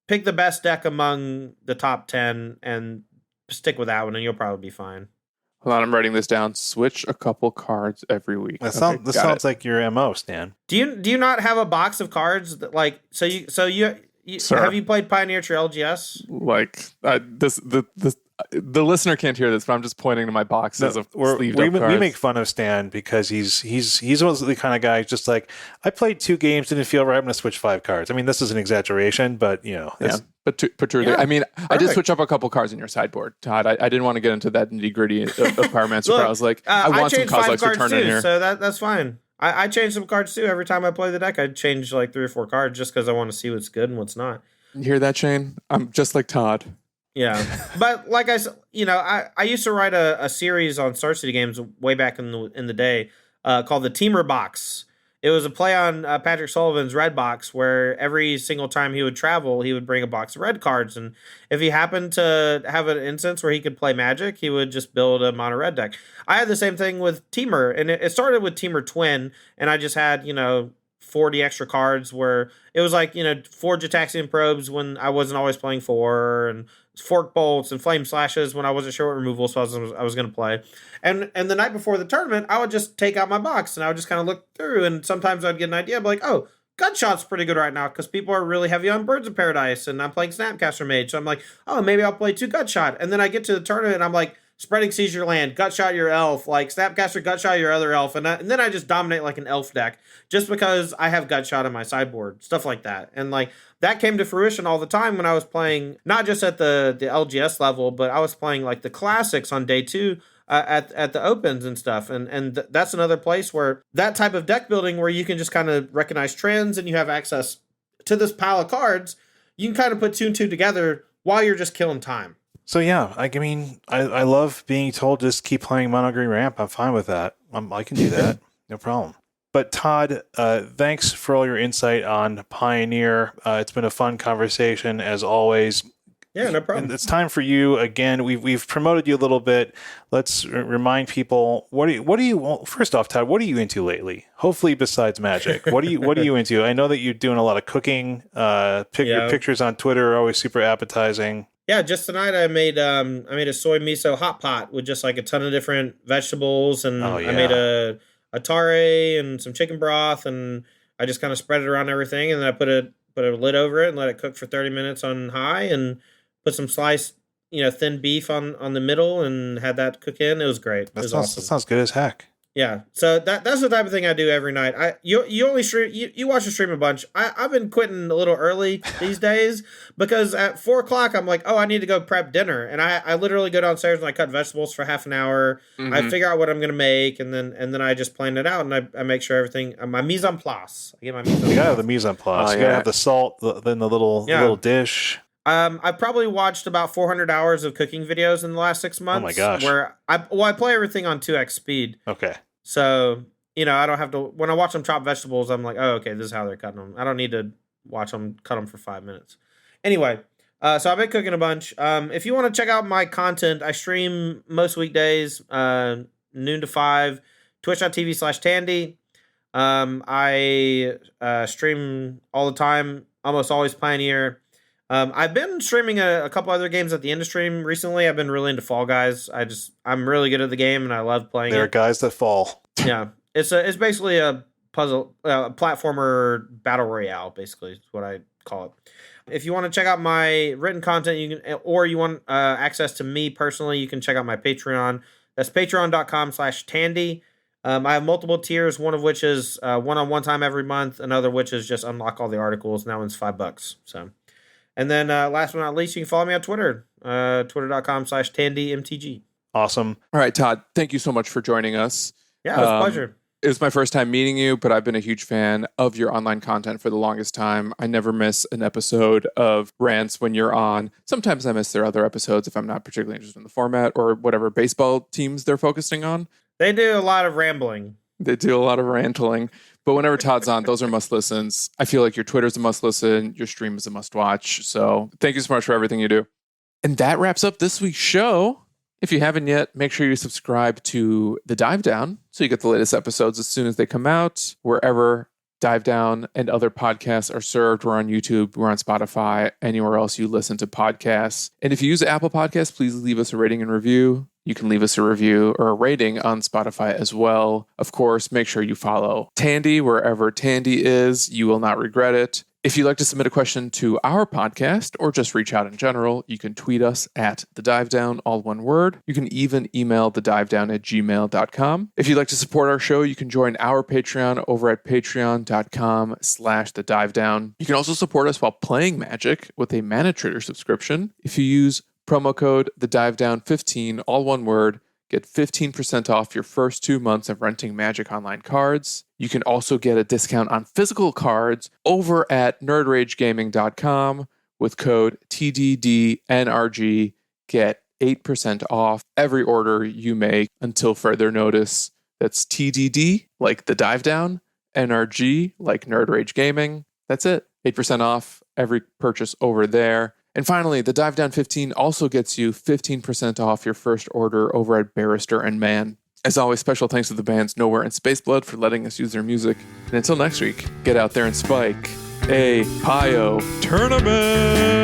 pick the best deck among the top 10 and stick with that one, and you'll probably be fine. Hold on, I'm writing this down. Switch a couple cards every week. This sounds like your MO, Stan. Do you not have a box of cards that have you played Pioneer for LGS? The listener can't hear this, but I'm just pointing to my boxes of sleeved up cards. We make fun of Stan because he's the kind of guy just like, I played 2 games, didn't feel right, I'm going to switch 5 cards. I mean, this is an exaggeration, but But truly, Yeah, I mean, perfect. I did switch up a couple cards in your sideboard, Todd. I didn't want to get into that nitty gritty of Pyromancer, but I was like, I want some changed 5 Kozilek's cards return too, in here. so that's fine. I change some cards too. Every time I play the deck, I change like 3 or 4 cards just because I want to see what's good and what's not. You hear that, Shane? I'm just like Todd. Yeah, but like I said, I used to write a series on Star City games way back in the day called the Teamer Box. It was a play on Patrick Sullivan's Red Box, where every single time he would travel, he would bring a box of red cards, and if he happened to have an instance where he could play Magic, he would just build a mono red deck. I had the same thing with Teamer, and it started with Teamer Twin, and I just had 40 extra cards where it was like 4 Jataxian Probes when I wasn't always playing 4, and Fork Bolts and Flame Slashes when I wasn't sure what removal spells I was going to play. And the night before the tournament, I would just take out my box and I would just kind of look through, and sometimes I'd get an idea, I'd be like, oh, Gunshot's pretty good right now because people are really heavy on Birds of Paradise and I'm playing Snapcaster Mage. So I'm like, oh, maybe I'll play 2 Gutshot. And then I get to the tournament and I'm like, Spreading Seas your land, Gutshot your elf, like Snapcaster, Gutshot your other elf, and then I just dominate like an elf deck just because I have Gutshot on my sideboard, stuff like that. And like that came to fruition all the time when I was playing, not just at the LGS level, but I was playing like the classics on day 2 at the opens and stuff. And that's another place where that type of deck building where you can just kind of recognize trends and you have access to this pile of cards, you can kind of put 2 and 2 together while you're just killing time. So yeah, I mean, I love being told just keep playing Mono Green Ramp. I'm fine with that. I can do that. No problem. But Todd, thanks for all your insight on Pioneer. It's been a fun conversation as always. Yeah, no problem. And it's time for you again. We've promoted you a little bit. Let's remind people what do you well, first off, Todd, what are you into lately? Hopefully besides Magic. What are you into? I know that you're doing a lot of cooking. Your pictures on Twitter are always super appetizing. Yeah, just tonight I made a soy miso hot pot with just like a ton of different vegetables, and I made a tare and some chicken broth, and I just kind of spread it around everything, and then I put a lid over it and let it cook for 30 minutes on high, and put some sliced thin beef on the middle, and had that cook in. It was great. It was awesome. That sounds good as heck. Yeah, so that's the type of thing I do every night. You only stream you watch the stream a bunch. I've been quitting a little early these days because at 4:00 I'm like, oh, I need to go prep dinner, and I literally go downstairs and I cut vegetables for half an hour. Mm-hmm. I figure out what I'm gonna make, and then I just plan it out, and I make sure everything my mise en place. I get my mise en place. You gotta have the mise en place. You gotta have the salt, then the little dish. I've probably watched about 400 hours of cooking videos in the last 6 months. Oh my gosh! Where I play everything on 2x speed. Okay. So I don't have to. When I watch them chop vegetables, I'm like, oh, okay, this is how they're cutting them. I don't need to watch them cut them for 5 minutes. Anyway, so I've been cooking a bunch. If you want to check out my content, I stream most weekdays, noon to 5, twitch.tv/Tandy. I stream all the time, almost always Pioneer. I've been streaming a couple other games at the end of stream recently. I've been really into Fall Guys. I'm really good at the game and I love playing There are it. guys that fall. Yeah, it's basically a puzzle, platformer battle royale. Basically, is what I call it. If you want to check out my written content, you can, or you want access to me personally, you can check out my Patreon. That's patreon.com/Tandy. I have multiple tiers, one of which is one-on-one time every month, another which is just unlock all the articles, and that one's $5. So. And then last but not least, you can follow me on Twitter twitter.com/TandyMTG. Awesome. All right, Todd, thank you so much for joining us. Yeah, it was a pleasure. It was my first time meeting you, but I've been a huge fan of your online content for the longest time. I never miss an episode of Rants when you're on. Sometimes I miss their other episodes if I'm not particularly interested in the format or whatever baseball teams they're focusing on. They do a lot of rambling. They do a lot of rantling. But whenever Todd's on, those are must listens. I feel like your Twitter's a must listen. Your stream is a must watch. So thank you so much for everything you do. And that wraps up this week's show. If you haven't yet, make sure you subscribe to The Dive Down so you get the latest episodes as soon as they come out. Wherever Dive Down and other podcasts are served, we're on YouTube, we're on Spotify, anywhere else you listen to podcasts. And if you use Apple Podcasts, please leave us a rating and review. You can leave us a review or a rating on Spotify as well. Of course, make sure you follow Tandy wherever Tandy is. You will not regret it. If you'd like to submit a question to our podcast or just reach out in general, you can tweet us at The Dive Down, all one word. You can even email thedivedown@gmail.com. If you'd like to support our show, you can join our Patreon over at patreon.com/thedivedown. You can also support us while playing Magic with a Mana Trader subscription. If you use promo code TheDiveDown15, all one word, get 15% off your first 2 months of renting Magic Online cards. You can also get a discount on physical cards over at nerdragegaming.com with code TDDNRG. Get 8% off every order you make until further notice. That's TDD, like the Dive Down, NRG, like Nerd Rage Gaming. That's it. 8% off every purchase over there. And finally, the Dive Down 15 also gets you 15% off your first order over at Barrister and Man. As always, special thanks to the bands Nowhere and Spaceblood for letting us use their music. And until next week, get out there and spike a Pio tournament!